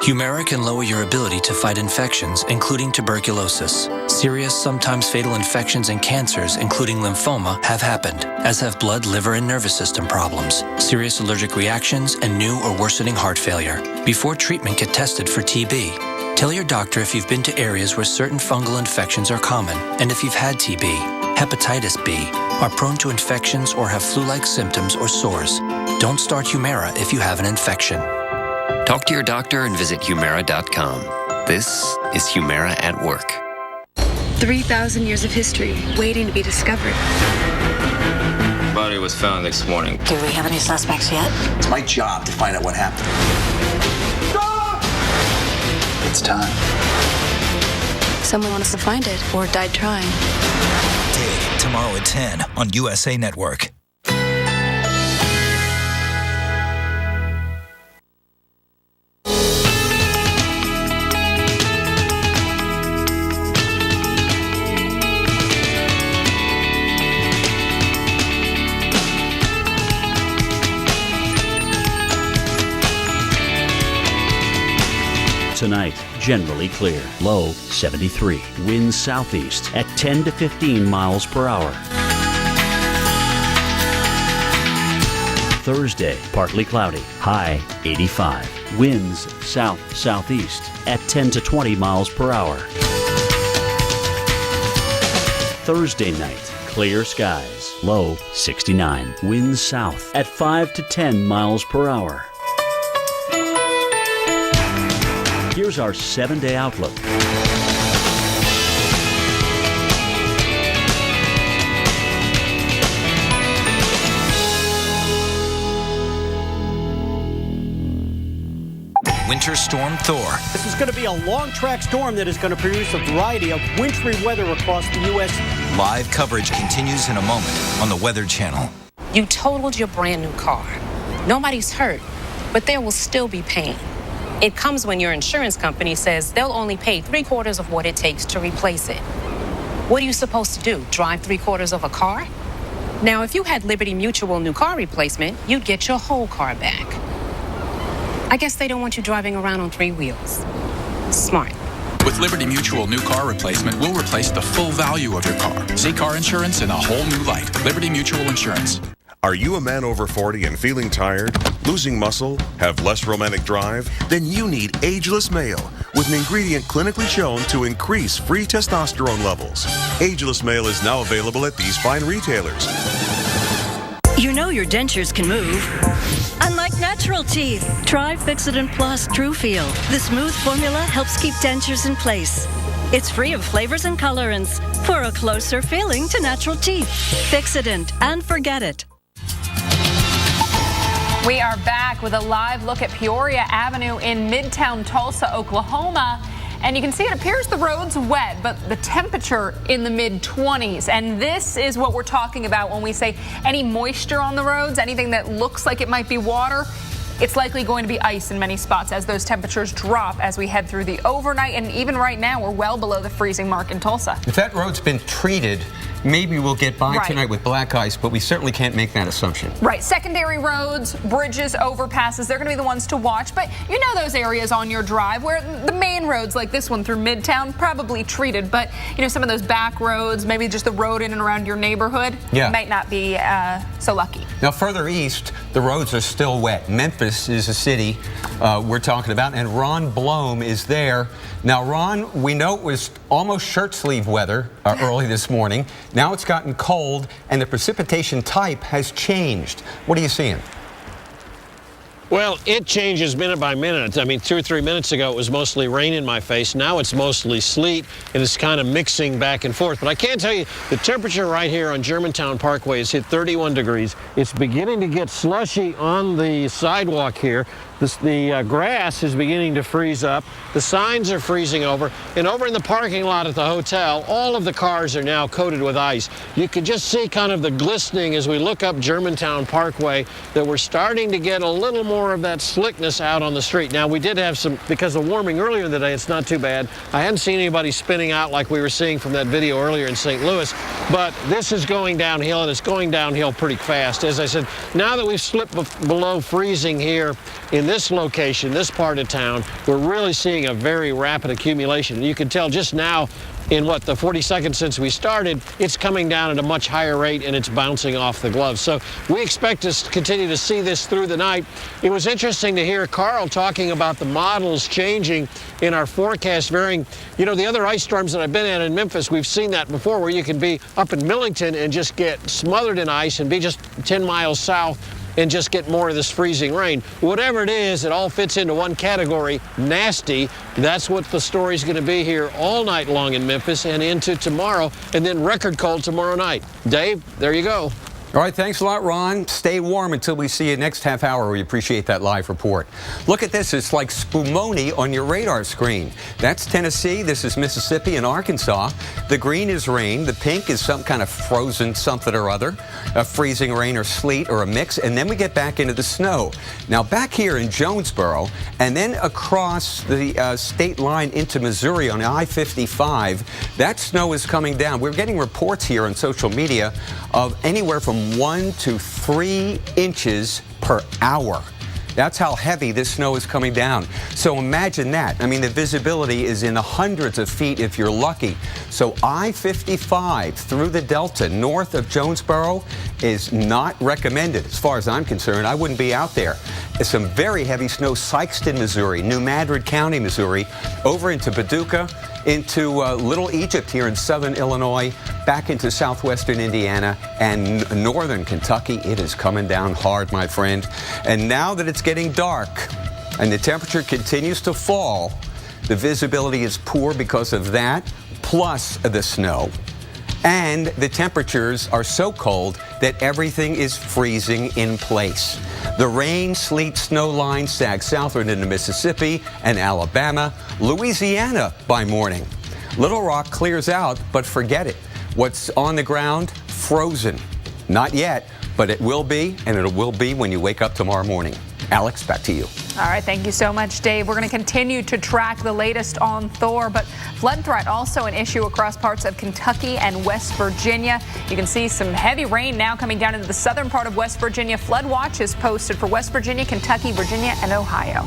Speaker 11: Humira can lower your ability to fight infections, including tuberculosis. Serious, sometimes fatal infections and cancers, including lymphoma, have happened, as have blood, liver, and nervous system problems, serious allergic reactions, and new or worsening heart failure. Before treatment, get tested for TB. Tell your doctor if you've been to areas where certain fungal infections are common, and if you've had TB, hepatitis B, are prone to infections, or have flu-like symptoms or sores. Don't start Humira if you have an infection.
Speaker 5: Talk to your doctor and visit Humira.com. This is Humira at work.
Speaker 15: 3,000 years of history waiting to be discovered.
Speaker 16: Body was found this morning.
Speaker 15: Do we have any suspects yet?
Speaker 16: It's my job to find out what happened. It's time.
Speaker 15: Someone wants to find it or died trying.
Speaker 32: Dig tomorrow at 10 on USA Network.
Speaker 4: Tonight, generally clear. Low 73. Winds southeast at 10 to 15 miles per hour. Thursday, partly cloudy. High 85. Winds south-southeast at 10 to 20 miles per hour. Thursday night, clear skies. Low 69. Winds south at 5 to 10 miles per hour. Here's our 7-day outlook.
Speaker 32: Winter Storm Thor.
Speaker 33: This is going to be a long track storm that is going to produce a variety of wintry weather across the U.S.
Speaker 32: Live coverage continues in a moment on the Weather Channel.
Speaker 1: You totaled your brand new car. Nobody's hurt, but there will still be pain. It comes when your insurance company says they'll only pay 3/4 of what it takes to replace it. What are you supposed to do? Drive 3/4 of a car? Now, if you had Liberty Mutual new car replacement, you'd get your whole car back. I guess they don't want you driving around on 3 wheels. Smart.
Speaker 27: With Liberty Mutual new car replacement, we'll replace the full value of your car. See car insurance in a whole new light. Liberty Mutual Insurance.
Speaker 6: Are you a man over 40 and feeling tired, losing muscle, have less romantic drive? Then you need Ageless Male, with an ingredient clinically shown to increase free testosterone levels. Ageless Male is now available at these fine retailers.
Speaker 7: You know your dentures can move. Unlike natural teeth, try Fixodent Plus TrueFeel. The smooth formula helps keep dentures in place. It's free of flavors and colorants for a closer feeling to natural teeth. Fixodent, and forget it.
Speaker 3: We are back with a live look at Peoria Avenue in Midtown Tulsa, Oklahoma. And you can see it appears the road's wet, but the temperature in the mid-20s. And this is what we're talking about when we say any moisture on the roads, anything that looks like it might be water. It's likely going to be ice in many spots as those temperatures drop as we head through the overnight. And even right now, we're well below the freezing mark in Tulsa.
Speaker 2: If that road's been treated, maybe we'll get by tonight with black ice, but we certainly can't make that assumption.
Speaker 3: Right. Secondary roads, bridges, overpasses, they're going to be the ones to watch. But you know those areas on your drive where the main roads like this one through Midtown, probably treated. But, you know, some of those back roads, maybe just the road in and around your neighborhood, might not be so lucky.
Speaker 2: Now, further east, the roads are still wet. Memphis is a city we're talking about, and Ron Blome is there. Now, Ron, we know it was almost shirt sleeve weather early this morning. Now it's gotten cold, and the precipitation type has changed. What are you seeing?
Speaker 8: Well, it changes minute by minute. I mean, 2 or 3 minutes ago, it was mostly rain in my face. Now it's mostly sleet, and it's kind of mixing back and forth. But I can tell you, the temperature right here on Germantown Parkway has hit 31 degrees. It's beginning to get slushy on the sidewalk here. The grass is beginning to freeze up. The signs are freezing over. And over in the parking lot at the hotel, all of the cars are now coated with ice. You can just see kind of the glistening as we look up Germantown Parkway that we're starting to get a little more of that slickness out on the street. Now, we did have some, because of warming earlier in the day, it's not too bad. I hadn't seen anybody spinning out like we were seeing from that video earlier in St. Louis. But this is going downhill, and it's going downhill pretty fast. As I said, now that we've slipped below freezing here in this location, this part of town, we're really seeing a very rapid accumulation. You can tell just now in the 40 seconds since we started, it's coming down at a much higher rate and it's bouncing off the gloves. So we expect to continue to see this through the night. It was interesting to hear Carl talking about the models changing in our forecast, varying. You know, the other ice storms that I've been at in Memphis, we've seen that before, where you can be up in Millington and just get smothered in ice and be just 10 miles south and just get more of this freezing rain. Whatever it is, it all fits into one category, nasty. That's what the story's going to be here all night long in Memphis and into tomorrow, and then record cold tomorrow night. Dave, there you go.
Speaker 2: All right, thanks a lot, Ron. Stay warm until we see you next half hour. We appreciate that live report. Look at this. It's like spumoni on your radar screen. That's Tennessee. This is Mississippi and Arkansas. The green is rain. The pink is some kind of frozen something or other, a freezing rain or sleet or a mix. And then we get back into the snow. Now, back here in Jonesboro and then across the state line into Missouri on I-55, that snow is coming down. We're getting reports here on social media of anywhere from 1 to 3 inches per hour. That's how heavy this snow is coming down. So imagine that. I mean, the visibility is in the hundreds of feet if you're lucky. So I-55 through the Delta north of Jonesboro is not recommended. As far as I'm concerned, I wouldn't be out there. There's some very heavy snow, Sikeston, Missouri, New Madrid County, Missouri, over into Paducah, into Little Egypt here in southern Illinois, back into southwestern Indiana and northern Kentucky. It is coming down hard, my friend. And now that it's getting dark and the temperature continues to fall, The visibility is poor because of that, plus the snow. And the temperatures are so cold that everything is freezing in place. The rain, sleet, snow line sags southward into Mississippi and Alabama, Louisiana by morning. Little Rock clears out, but forget it. What's on the ground? Frozen. Not yet, but it will be, and it will be when you wake up tomorrow morning. Alex, back to you.
Speaker 3: All right, thank you so much, Dave. We're going to continue to track the latest on Thor, but flood threat also an issue across parts of Kentucky and West Virginia. You can see some heavy rain now coming down into the southern part of West Virginia. Flood watch is posted for West Virginia, Kentucky, Virginia, and Ohio.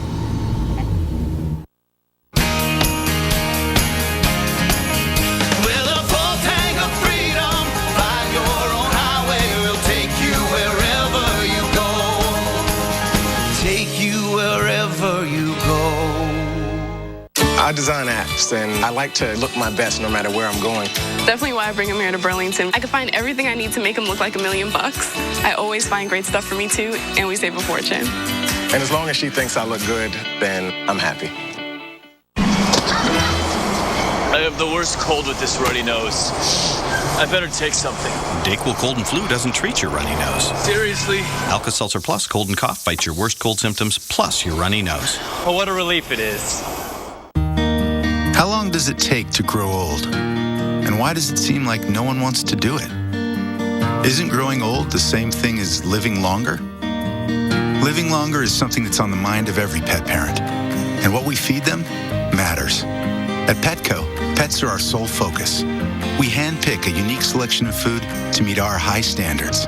Speaker 10: I design apps, and I like to look my best no matter where I'm going.
Speaker 17: Definitely why I bring him here to Burlington. I can find everything I need to make him look like $1 million. I always find great stuff for me, too, and we save a fortune.
Speaker 10: And as long as she thinks I look good, then I'm happy.
Speaker 18: I have the worst cold with this runny nose. I better take something.
Speaker 32: Dayquil Cold and Flu doesn't treat your runny nose.
Speaker 18: Seriously?
Speaker 32: Alka-Seltzer Plus Cold and Cough fights your worst cold symptoms plus your runny nose.
Speaker 18: Oh, what a relief it is.
Speaker 32: How long does it take to grow old? And why does it seem like no one wants to do it? Isn't growing old the same thing as living longer? Living longer is something that's on the mind of every pet parent. And what we feed them matters. At Petco, pets are our sole focus. We handpick a unique selection of food to meet our high standards.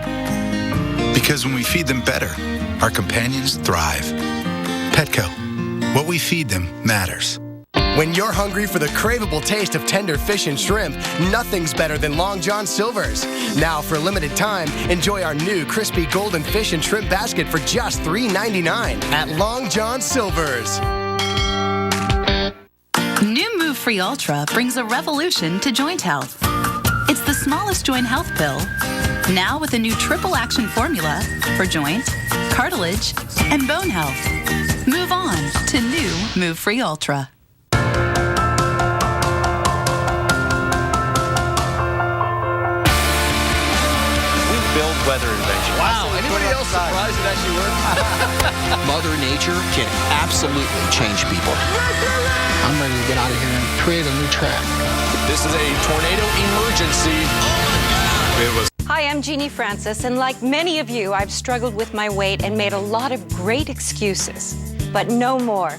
Speaker 32: Because when we feed them better, our companions thrive. Petco, what we feed them matters.
Speaker 19: When you're hungry for the craveable taste of tender fish and shrimp, nothing's better than Long John Silver's. Now, for a limited time, enjoy our new crispy golden fish and shrimp basket for just $3.99 at Long John Silver's.
Speaker 20: New Move Free Ultra brings a revolution to joint health. It's the smallest joint health pill, now with a new triple action formula for joint, cartilage, and bone health. Move on to new Move Free Ultra.
Speaker 18: Weather invention.
Speaker 21: Wow, anybody else surprised it actually worked?
Speaker 22: Mother Nature can absolutely change people.
Speaker 13: I'm ready to get out of here and create a new track.
Speaker 22: This is a tornado emergency.
Speaker 23: Hi, I'm Jeannie Francis, and like many of you, I've struggled with my weight and made a lot of great excuses, but no more.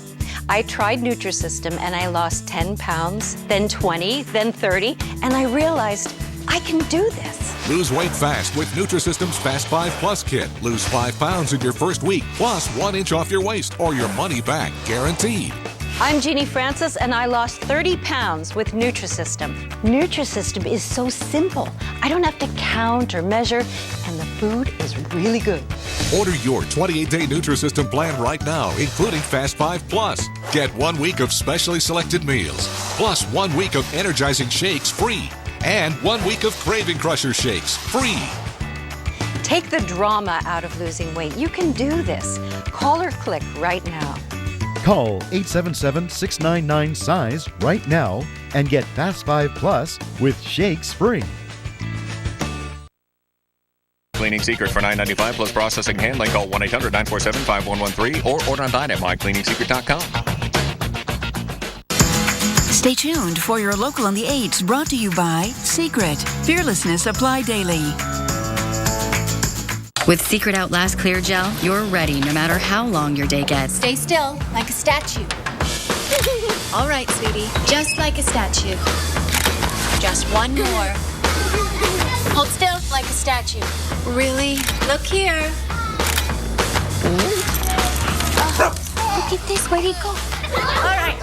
Speaker 23: I tried Nutrisystem and I lost 10 pounds, then 20, then 30, and I realized I can do this.
Speaker 24: Lose weight fast with Nutrisystem's Fast 5 Plus Kit. Lose 5 pounds in your first week, plus 1 inch off your waist or your money back, guaranteed.
Speaker 23: I'm Jeannie Francis, and I lost 30 pounds with Nutrisystem. Nutrisystem is so simple. I don't have to count or measure, and the food is really good.
Speaker 24: Order your 28-day Nutrisystem plan right now, including Fast 5 Plus. Get 1 week of specially selected meals, plus 1 week of energizing shakes free. And 1 week of Craving Crusher shakes, free.
Speaker 23: Take the drama out of losing weight. You can do this. Call or click right now.
Speaker 25: Call 877-699-SIZE right now and get Fast 5 Plus with shakes free.
Speaker 26: Cleaning Secret for $9.95 plus processing and handling. Call 1-800-947-5113 or order online at mycleaningsecret.com.
Speaker 28: Stay tuned for your Local on the 8s, brought to you by Secret. Fearlessness apply daily.
Speaker 29: With Secret Outlast Clear Gel, you're ready no matter how long your day gets.
Speaker 30: Stay still, like a statue. All right, sweetie, just like a statue. Just one more. Hold still, like a statue. Really? Look here. Look at this, where'd he go? All right.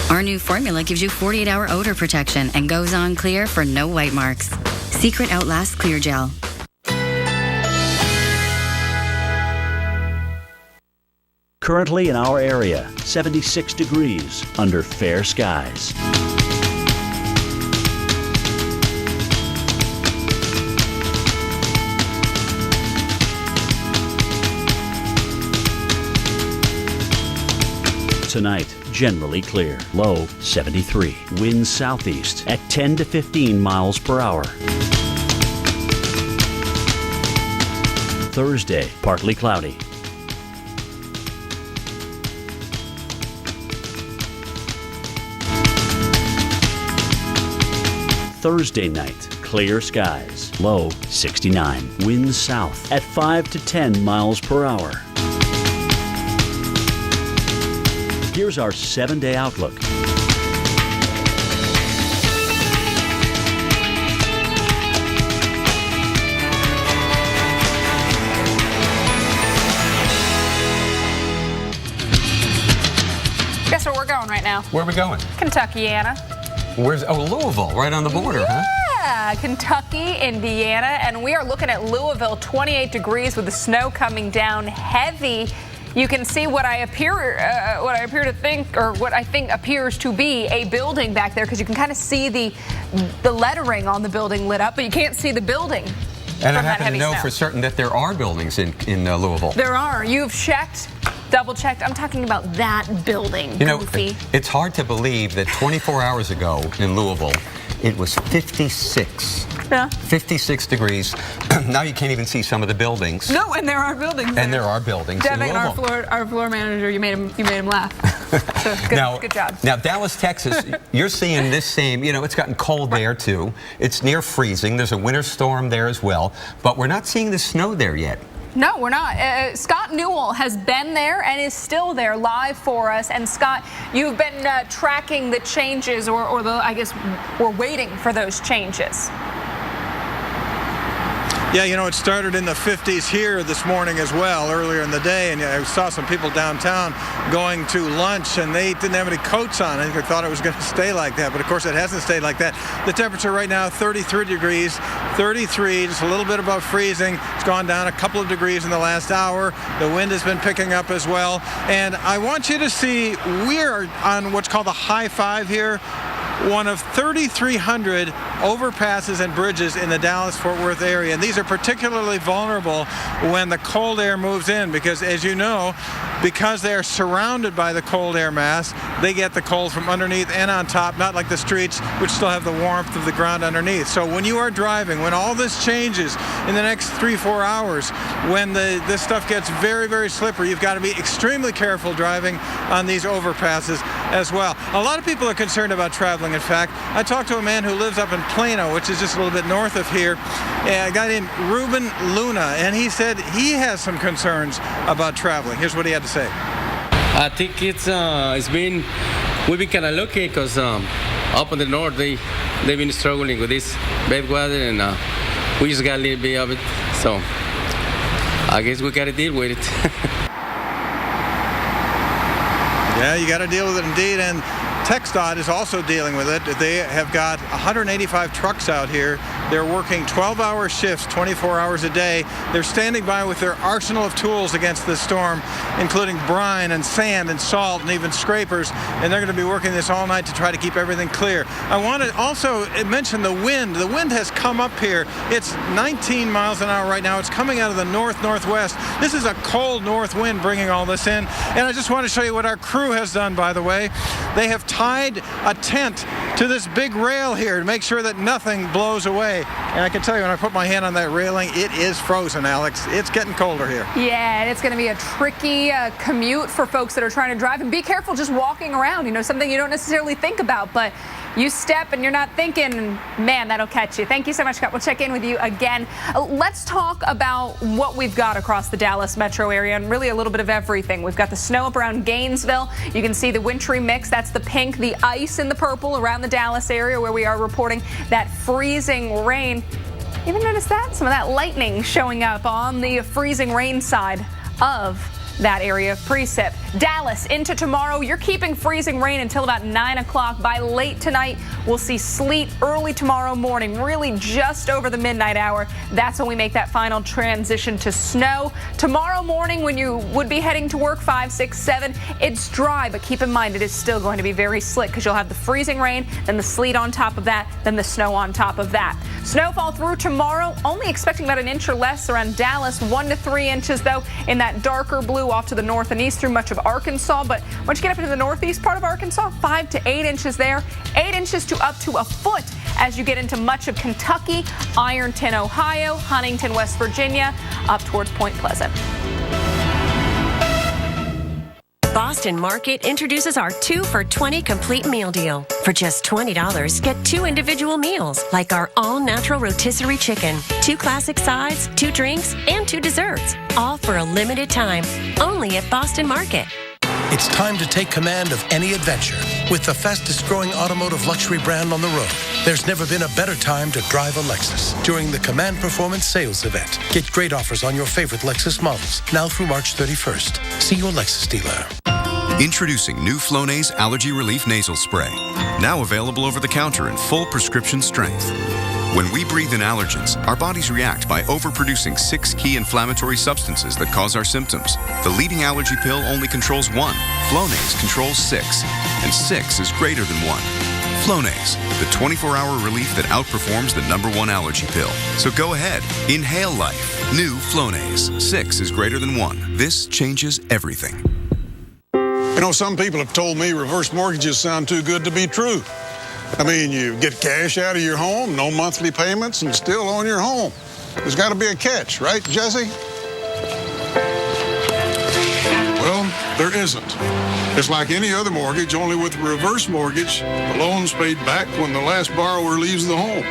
Speaker 29: Our new formula gives you 48-hour odor protection and goes on clear for no white marks. Secret Outlast Clear Gel.
Speaker 4: Currently in our area, 76 degrees under fair skies. Tonight, generally clear. Low 73. Winds southeast at 10 to 15 miles per hour. Thursday, partly cloudy. Thursday night, clear skies. Low 69. Winds south at 5 to 10 miles per hour. Here's our 7-day outlook.
Speaker 3: Guess where we're going right now?
Speaker 2: Where are we going?
Speaker 3: Kentuckiana.
Speaker 2: Where's Louisville, right on the border, huh?
Speaker 3: Yeah, Kentucky, Indiana, and we are looking at Louisville, 28 degrees with the snow coming down heavy. You can see what I appear to think, or what I think appears to be a building back there, because you can kind of see the lettering on the building lit up, but you can't see the building.
Speaker 2: And I happen to know for certain that there are buildings in Louisville.
Speaker 3: There are. You've checked, double-checked. I'm talking about that building, Goofy.
Speaker 2: It's hard to believe that 24 hours ago in Louisville, it was 56.
Speaker 3: Yeah.
Speaker 2: 56 degrees. Now you can't even see some of the buildings.
Speaker 3: No, and there are buildings.
Speaker 2: And there are buildings in
Speaker 3: Devin,
Speaker 2: Louisville.
Speaker 3: our floor manager, you made him laugh. So good job.
Speaker 2: Now, Dallas, Texas, you're seeing this same, it's gotten cold there too. It's near freezing. There's a winter storm there as well. But we're not seeing the snow there yet.
Speaker 3: No, we're not. Scott Newell has been there and is still there live for us. And Scott, you've been tracking the changes, or I guess we're waiting for those changes.
Speaker 1: Yeah, it started in the 50s here this morning as well, earlier in the day, and I saw some people downtown going to lunch, and they didn't have any coats on. I think they thought it was going to stay like that, but of course it hasn't stayed like that. The temperature right now, 33 degrees, 33, just a little bit above freezing. It's gone down a couple of degrees in the last hour. The wind has been picking up as well, and I want you to see we're on what's called the high five here. One of 3,300 overpasses and bridges in the Dallas-Fort Worth area. And these are particularly vulnerable when the cold air moves in, because as you know, because they are surrounded by the cold air mass, they get the cold from underneath and on top, not like the streets, which still have the warmth of the ground underneath. So when you are driving, when all this changes in the next 3-4 hours, when this stuff gets very, very slippery, you've got to be extremely careful driving on these overpasses as well. A lot of people are concerned about traveling. In fact, I talked to a man who lives up in Plano, which is just a little bit north of here, a guy named Ruben Luna, and he said he has some concerns about traveling. Here's what he had to say.
Speaker 32: I think we've been kind of lucky because up in the north they've been struggling with this bad weather, and we just got a little bit of it, so I guess we got to deal with it.
Speaker 1: Yeah, you got to deal with it indeed, and TxDOT is also dealing with it. They have got 185 trucks out here. They're working 12-hour shifts, 24 hours a day. They're standing by with their arsenal of tools against this storm, including brine and sand and salt and even scrapers, and they're going to be working this all night to try to keep everything clear. I want to also mention the wind. The wind has come up here. It's 19 miles an hour right now. It's coming out of the north-northwest. This is a cold north wind bringing all this in, and I just want to show you what our crew has done, by the way. They have tied a tent to this big rail here to make sure that nothing blows away. And I can tell you, when I put my hand on that railing, it is frozen, Alex. It's getting colder here.
Speaker 3: Yeah, and it's going to be a tricky commute for folks that are trying to drive. And be careful just walking around, something you don't necessarily think about, but you step and you're not thinking, man, that'll catch you. Thank you so much, Scott. We'll check in with you again. Let's talk about what we've got across the Dallas metro area, and really a little bit of everything. We've got the snow up around Gainesville. You can see the wintry mix. That's the pink, the ice in the purple around the Dallas area, where we are reporting that freezing rain. Even notice that? Some of that lightning showing up on the freezing rain side of that area of precip. Dallas into tomorrow. You're keeping freezing rain until about 9 o'clock. By late tonight, we'll see sleet early tomorrow morning, really just over the midnight hour. That's when we make that final transition to snow. Tomorrow morning, when you would be heading to work, 5, 6, 7, it's dry, but keep in mind it is still going to be very slick, because you'll have the freezing rain, then the sleet on top of that, then the snow on top of that. Snowfall through tomorrow, only expecting about an inch or less around Dallas, 1 to 3 inches, though, in that darker blue off to the north and east through much of Arkansas. But once you get up into the northeast part of Arkansas, 5 to 8 inches there, 8 inches to up to a foot as you get into much of Kentucky, Ironton, Ohio, Huntington, West Virginia, up towards Point Pleasant.
Speaker 5: Boston Market introduces our 2 for $20 complete meal deal. For just $20, get 2 individual meals, like our all-natural rotisserie chicken, 2 classic sides, 2 drinks, and 2 desserts, all for a limited time, only at Boston Market.
Speaker 6: It's time to take command of any adventure with the fastest growing automotive luxury brand on the road. There's never been a better time to drive a Lexus during the Command Performance Sales Event. Get great offers on your favorite Lexus models now through March 31st. See your Lexus dealer.
Speaker 7: Introducing new Flonase Allergy Relief Nasal Spray. Now available over the counter in full prescription strength. When we breathe in allergens, our bodies react by overproducing 6 key inflammatory substances that cause our symptoms. The leading allergy pill only controls 1. Flonase controls 6. And 6 is greater than 1. Flonase, the 24-hour relief that outperforms the #1 allergy pill. So go ahead, inhale life. New Flonase. 6 is greater than 1. This changes everything.
Speaker 8: You know, some people have told me reverse mortgages sound too good to be true. I mean, you get cash out of your home, no monthly payments, and still own your home. There's got to be a catch, right, Jesse? Well, there isn't. It's like any other mortgage, only with a reverse mortgage, the loan's paid back when the last borrower leaves the home.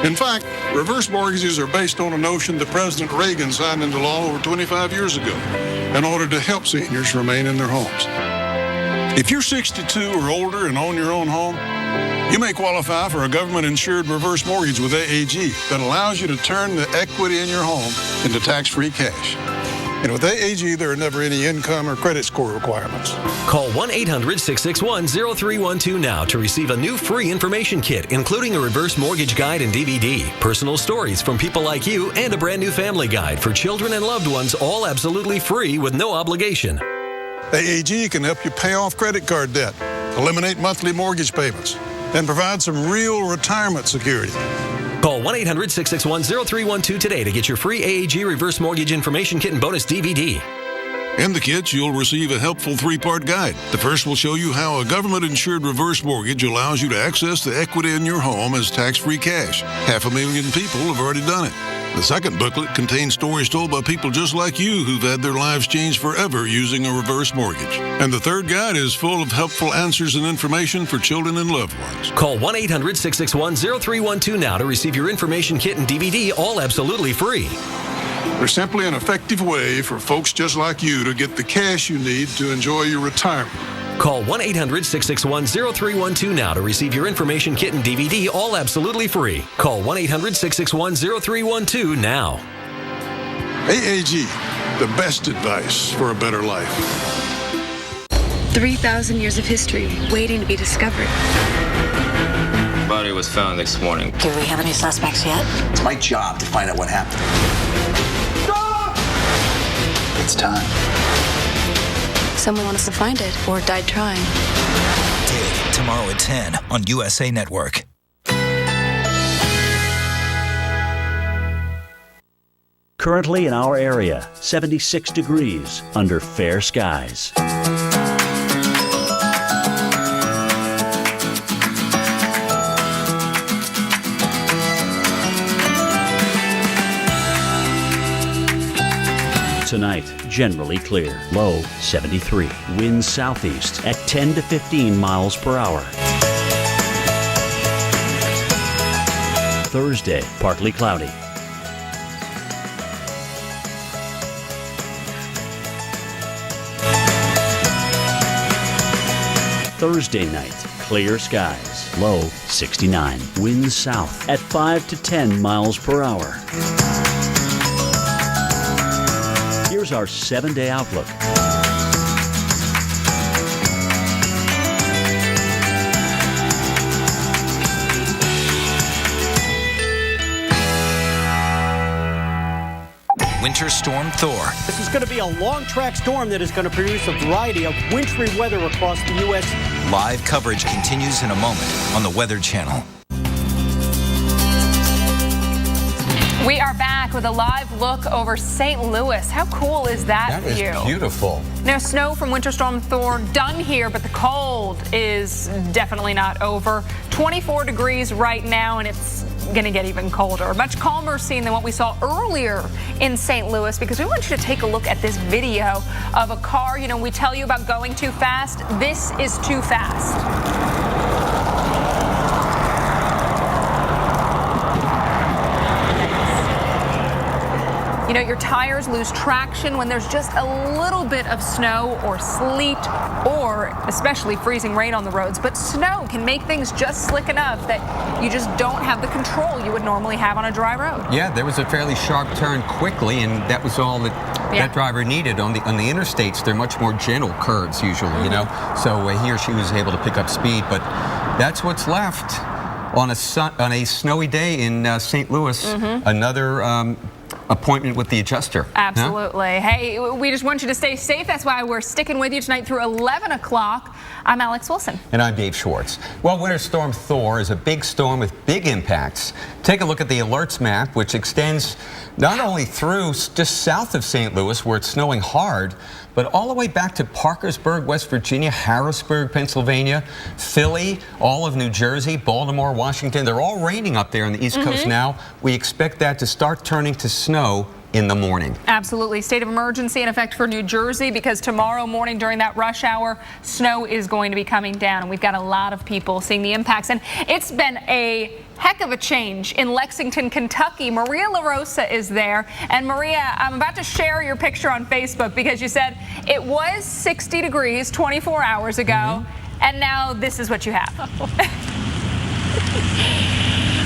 Speaker 8: In fact, reverse mortgages are based on a notion that President Reagan signed into law over 25 years ago in order to help seniors remain in their homes. If you're 62 or older and own your own home, you may qualify for a government-insured reverse mortgage with AAG that allows you to turn the equity in your home into tax-free cash. And with AAG, there are never any income or credit score requirements.
Speaker 9: Call 1-800-661-0312 now to receive a new free information kit, including a reverse mortgage guide and DVD, personal stories from people like you, and a brand new family guide for children and loved ones, all absolutely free with no obligation.
Speaker 8: AAG can help you pay off credit card debt, eliminate monthly mortgage payments, and provide some real retirement security.
Speaker 9: Call 1-800-661-0312 today to get your free AAG reverse mortgage information kit and bonus DVD.
Speaker 8: In the kits, you'll receive a helpful 3-part guide. The first will show you how a government-insured reverse mortgage allows you to access the equity in your home as tax-free cash. 500,000 people have already done it. The second booklet contains stories told by people just like you who've had their lives changed forever using a reverse mortgage. And the third guide is full of helpful answers and information for children and loved ones.
Speaker 9: Call 1-800-661-0312 now to receive your information kit and DVD, all absolutely free.
Speaker 8: There's simply an effective way for folks just like you to get the cash you need to enjoy your retirement.
Speaker 9: Call 1-800-661-0312 now to receive your information kit and DVD, all absolutely free. Call 1-800-661-0312 now.
Speaker 8: AAG, the best advice for a better life.
Speaker 11: 3,000 years of history waiting to be discovered.
Speaker 12: Body was found this morning.
Speaker 11: Do we have any suspects yet?
Speaker 14: It's my job to find out what happened. It's time.
Speaker 11: Someone wants to find it or died trying.
Speaker 15: Dig, tomorrow at 10 on USA Network.
Speaker 4: Currently in our area, 76 degrees under fair skies. Tonight, generally clear. Low 73. Winds southeast at 10 to 15 miles per hour. Thursday, partly cloudy. Thursday night, clear skies. Low 69. Winds south at 5 to 10 miles per hour. Here's our 7-day outlook.
Speaker 15: Winter Storm Thor.
Speaker 16: This is going to be a long track storm that is going to produce a variety of wintry weather across the U.S.
Speaker 15: Live coverage continues in a moment on the Weather Channel.
Speaker 3: We are back with a live look over St. Louis. How cool is that view?
Speaker 2: That is beautiful.
Speaker 3: Now, snow from Winter Storm Thor done here, but the cold is definitely not over. 24 degrees right now, and it's going to get even colder. A much calmer scene than what we saw earlier in St. Louis, because we want you to take a look at this video of a car. You know, we tell you about going too fast. This is too fast. You know, your tires lose traction when there's just a little bit of snow or sleet or especially freezing rain on the roads. But snow can make things just slick enough that you just don't have the control you would normally have on a dry road.
Speaker 2: Yeah, there was a fairly sharp turn quickly, and that was all that driver needed. On the interstates, they're much more gentle curves usually, you know. So he or she was able to pick up speed, but that's what's left on a snowy day in St. Louis. Another appointment with the adjuster.
Speaker 3: Absolutely. Huh? Hey, we just want you to stay safe. That's why we're sticking with you tonight through 11 o'clock. I'm Alex Wilson.
Speaker 2: And I'm Dave Schwartz. Well, Winter Storm Thor is a big storm with big impacts. Take a look at the alerts map, which extends not only through just south of St. Louis, where it's snowing hard, but all the way back to Parkersburg, West Virginia, Harrisburg, Pennsylvania, Philly, all of New Jersey, Baltimore, Washington. They're all raining up there on the East Coast now. We expect that to start turning to snow in the morning.
Speaker 3: Absolutely. State of emergency in effect for New Jersey, because tomorrow morning during that rush hour, snow is going to be coming down, and we've got a lot of people seeing the impacts. And it's been a heck of a change in Lexington, Kentucky. Maria LaRosa is there. And Maria, I'm about to share your picture on Facebook because you said it was 60 degrees 24 hours ago, and now this is what you have.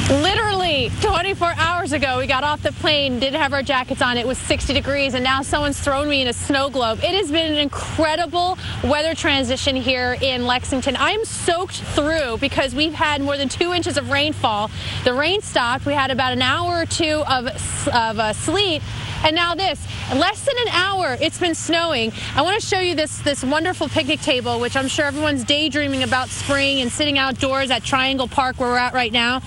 Speaker 10: Literally 24 hours ago, we got off the plane, didn't have our jackets on. It was 60 degrees, and now someone's thrown me in a snow globe. It has been an incredible weather transition here in Lexington. I'm soaked through because we've had more than 2 inches of rainfall. The rain stopped. We had about an hour or two of sleet. And now this, less than an hour, it's been snowing. I want to show you this wonderful picnic table, which I'm sure everyone's daydreaming about spring and sitting outdoors at Triangle Park where we're at right now.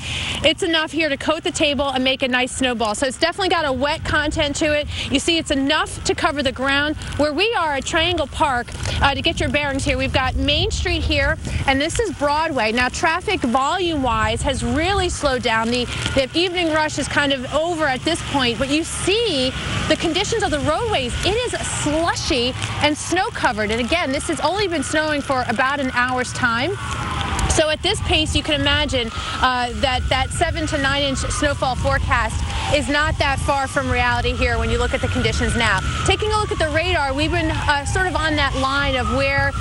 Speaker 10: It's enough here to coat the table and make a nice snowball. So it's definitely got a wet content to it. You see, it's enough to cover the ground. Where we are at Triangle Park, to get your bearings here, we've got Main Street here, and this is Broadway. Now, traffic volume-wise has really slowed down. The evening rush is kind of over at this point, but you see the conditions of the roadways. It is slushy and snow-covered. And again, this has only been snowing for about an hour's time. So at this pace, you can imagine that 7 to 9 inch snowfall forecast is not that far from reality here when you look at the conditions now. Taking a look at the radar, we've been sort of on that line of where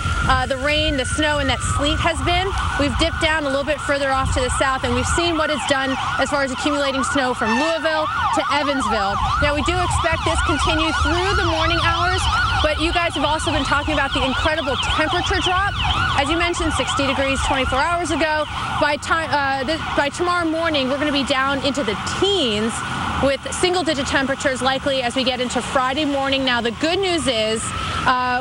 Speaker 10: the rain, the snow, and that sleet has been. We've dipped down a little bit further off to the south, and we've seen what it's done as far as accumulating snow from Louisville to Evansville. Now, we do expect this continue through the morning hours, but you guys have also been talking about the incredible temperature drop. As you mentioned, 60 degrees 24 hours ago. By tomorrow morning, we're going to be down into the teens with single-digit temperatures likely as we get into Friday morning. Now, the good news is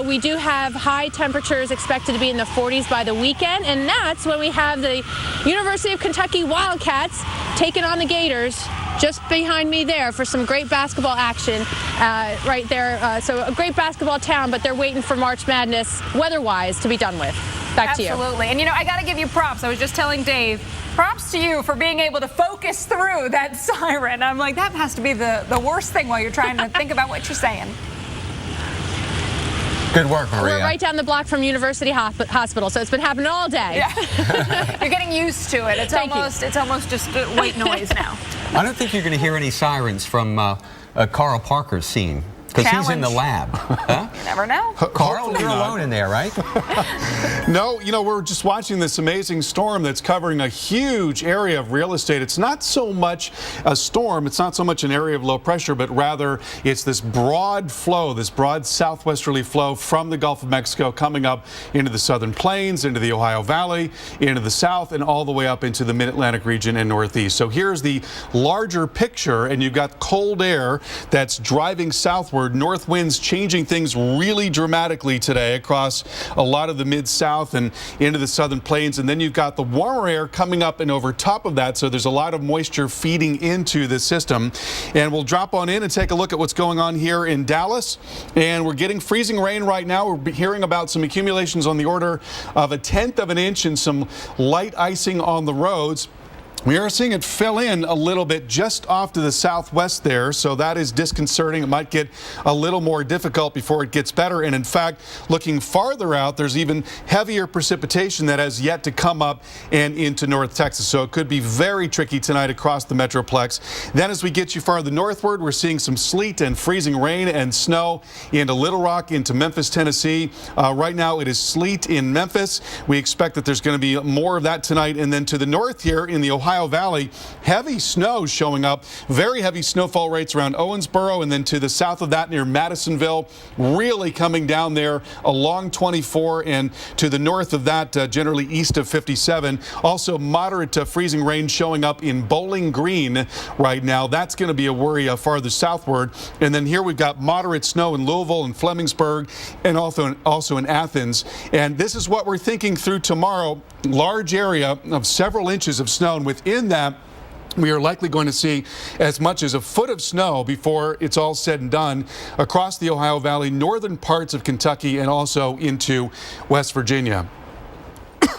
Speaker 10: we do have high temperatures expected to be in the 40s by the weekend, and that's when we have the University of Kentucky Wildcats taking on the Gators just behind me there for some great basketball action right there. So a great basketball town, but they're waiting for March Madness weather-wise to be done with. Back to you.
Speaker 3: Absolutely. And, you know, I got to give you props. I was just telling Dave, props to you for being able to focus through that siren. I'm like, that has to be the worst thing while you're trying to think about what you're saying.
Speaker 2: Good work, Maria.
Speaker 10: We're right down the block from University Hospital, so it's been happening all day.
Speaker 3: Yeah. You're getting used to it. It's almost just white noise now.
Speaker 2: I don't think you're going to hear any sirens from Carl Parker's scene. Because he's in the lab. Huh?
Speaker 3: You never know.
Speaker 2: Carl, you're alone in there, right?
Speaker 13: No, you know, we're just watching this amazing storm that's covering a huge area of real estate. It's not so much a storm, it's not so much an area of low pressure, but rather it's this broad flow, this broad southwesterly flow from the Gulf of Mexico coming up into the southern plains, into the Ohio Valley, into the south, and all the way up into the Mid-Atlantic region and Northeast. So here's the larger picture, and you've got cold air that's driving southward southward. North winds changing things really dramatically today across a lot of the mid-south and into the southern plains. And then you've got the warmer air coming up and over top of that. So there's a lot of moisture feeding into the system. And we'll drop on in and take a look at what's going on here in Dallas. And we're getting freezing rain right now. We're hearing about some accumulations on the order of 1/10 of an inch and some light icing on the roads. We are seeing it fill in a little bit just off to the southwest there, so that is disconcerting. It might get a little more difficult before it gets better. And in fact, looking farther out, there's even heavier precipitation that has yet to come up and into North Texas. So it could be very tricky tonight across the Metroplex. Then as we get you farther northward, we're seeing some sleet and freezing rain and snow into Little Rock, into Memphis, Tennessee. Right now it is sleet in Memphis. We expect that there's going to be more of that tonight. And then to the north here in the Ohio Valley, heavy snow showing up, very heavy snowfall rates around Owensboro, and then to the south of that near Madisonville, really coming down there along 24, and to the north of that generally east of 57. Also moderate to freezing rain showing up in Bowling Green right now. That's going to be a worry farther southward. And then here we've got moderate snow in Louisville and Flemingsburg, and also in Athens. And this is what we're thinking through tomorrow. Large area of several inches of snow, and within that, we are likely going to see as much as 1 foot of snow before it's all said and done across the Ohio Valley, northern parts of Kentucky, and also into West Virginia.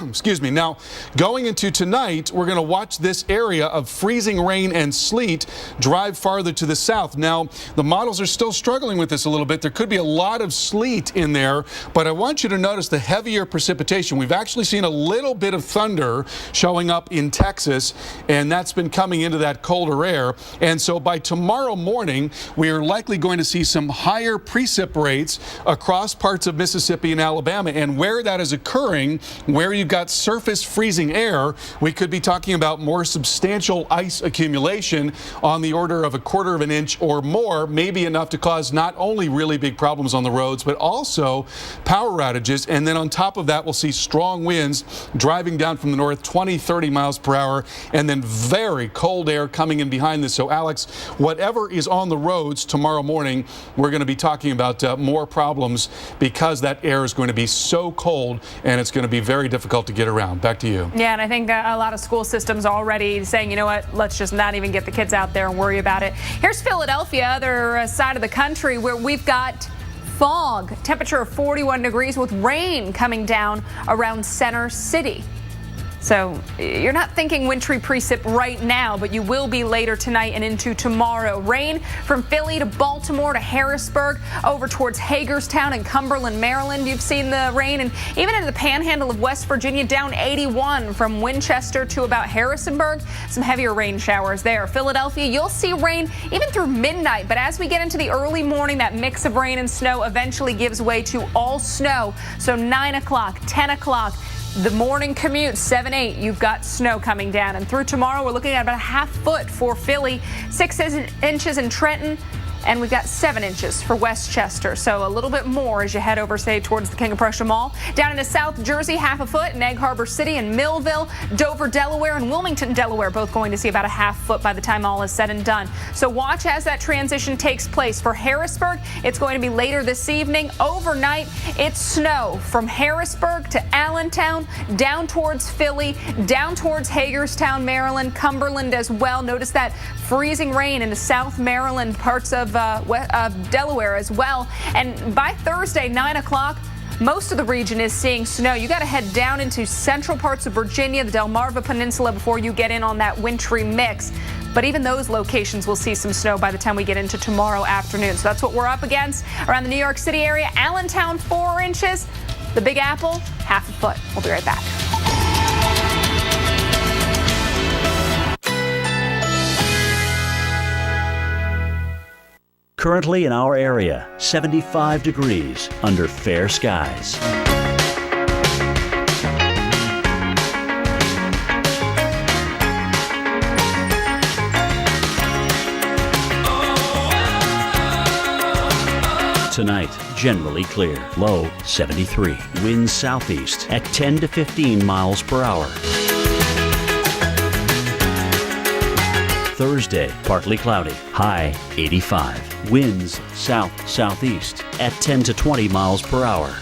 Speaker 13: Excuse me. Now, going into tonight, we're going to watch this area of freezing rain and sleet drive farther to the south. Now, the models are still struggling with this a little bit. There could be a lot of sleet in there, but I want you to notice the heavier precipitation. We've actually seen a little bit of thunder showing up in Texas, and that's been coming into that colder air. And so by tomorrow morning, we are likely going to see some higher precip rates across parts of Mississippi and Alabama. And where that is occurring, where you've got surface freezing air, we could be talking about more substantial ice accumulation on the order of 1/4 of an inch or more, maybe enough to cause not only really big problems on the roads, but also power outages. And then on top of that, we'll see strong winds driving down from the north, 20, 30 miles per hour, and then very cold air coming in behind this. So Alex, whatever is on the roads tomorrow morning, we're going to be talking about more problems because that air is going to be so cold and it's going to be very difficult to get around. Back to you.
Speaker 3: Yeah, and I think a lot of school systems already saying, you know what, let's just not even get the kids out there and worry about it. Here's Philadelphia, other side of the country, where we've got fog, temperature of 41 degrees with rain coming down around Center City. So you're not thinking wintry precip right now, but you will be later tonight and into tomorrow. Rain from Philly to Baltimore to Harrisburg, over towards Hagerstown and Cumberland, Maryland. You've seen the rain, and even in the panhandle of West Virginia, down 81 from Winchester to about Harrisonburg. Some heavier rain showers there. Philadelphia, you'll see rain even through midnight, but as we get into the early morning, that mix of rain and snow eventually gives way to all snow. So 9 o'clock, 10 o'clock, the morning commute, 7, 8, you've got snow coming down. And through tomorrow, we're looking at about 1/2 foot for Philly, 6 inches in Trenton, and we've got 7 inches for Westchester. So a little bit more as you head over, say, towards the King of Prussia Mall. Down into South Jersey, 1/2 foot in Egg Harbor City and Millville, Dover, Delaware, and Wilmington, Delaware, both going to see about 1/2 foot by the time all is said and done. So watch as that transition takes place. For Harrisburg, it's going to be later this evening. Overnight, it's snow from Harrisburg to Allentown, down towards Philly, down towards Hagerstown, Maryland, Cumberland as well. Notice that freezing rain into South Maryland, parts of Delaware as well. And by Thursday, 9 o'clock, most of the region is seeing snow. You got to head down into central parts of Virginia, the Delmarva Peninsula, before you get in on that wintry mix. But even those locations will see some snow by the time we get into tomorrow afternoon. So that's what we're up against around the New York City area. Allentown, 4 inches. The Big Apple, 1/2 foot. We'll be right back.
Speaker 4: Currently in our area, 75 degrees under fair skies. Tonight, generally clear. Low 73. Winds southeast at 10 to 15 miles per hour. Thursday, partly cloudy. High 85. Winds south-southeast at 10 to 20 miles per hour.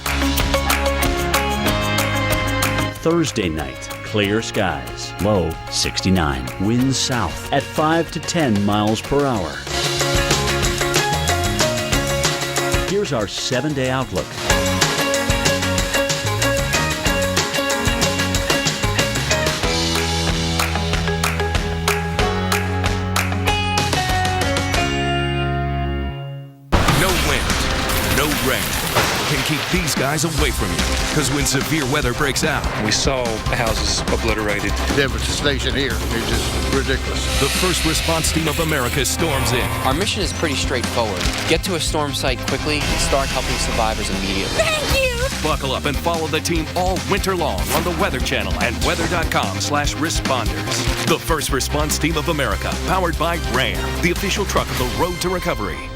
Speaker 4: Thursday night, clear skies, low 69. Winds south at 5 to 10 miles per hour. Here's our 7-day outlook.
Speaker 17: No wind, no rain can keep these guys away from you. Because when severe weather breaks out,
Speaker 18: we saw houses obliterated.
Speaker 19: Devastation here is just ridiculous.
Speaker 17: The First Response Team of America storms in.
Speaker 20: Our mission is pretty straightforward. Get to a storm site quickly and start helping survivors immediately.
Speaker 17: Thank you! Buckle up and follow the team all winter long on the Weather Channel and weather.com/responders. The First Response Team of America, powered by Ram, the official truck of the Road to Recovery.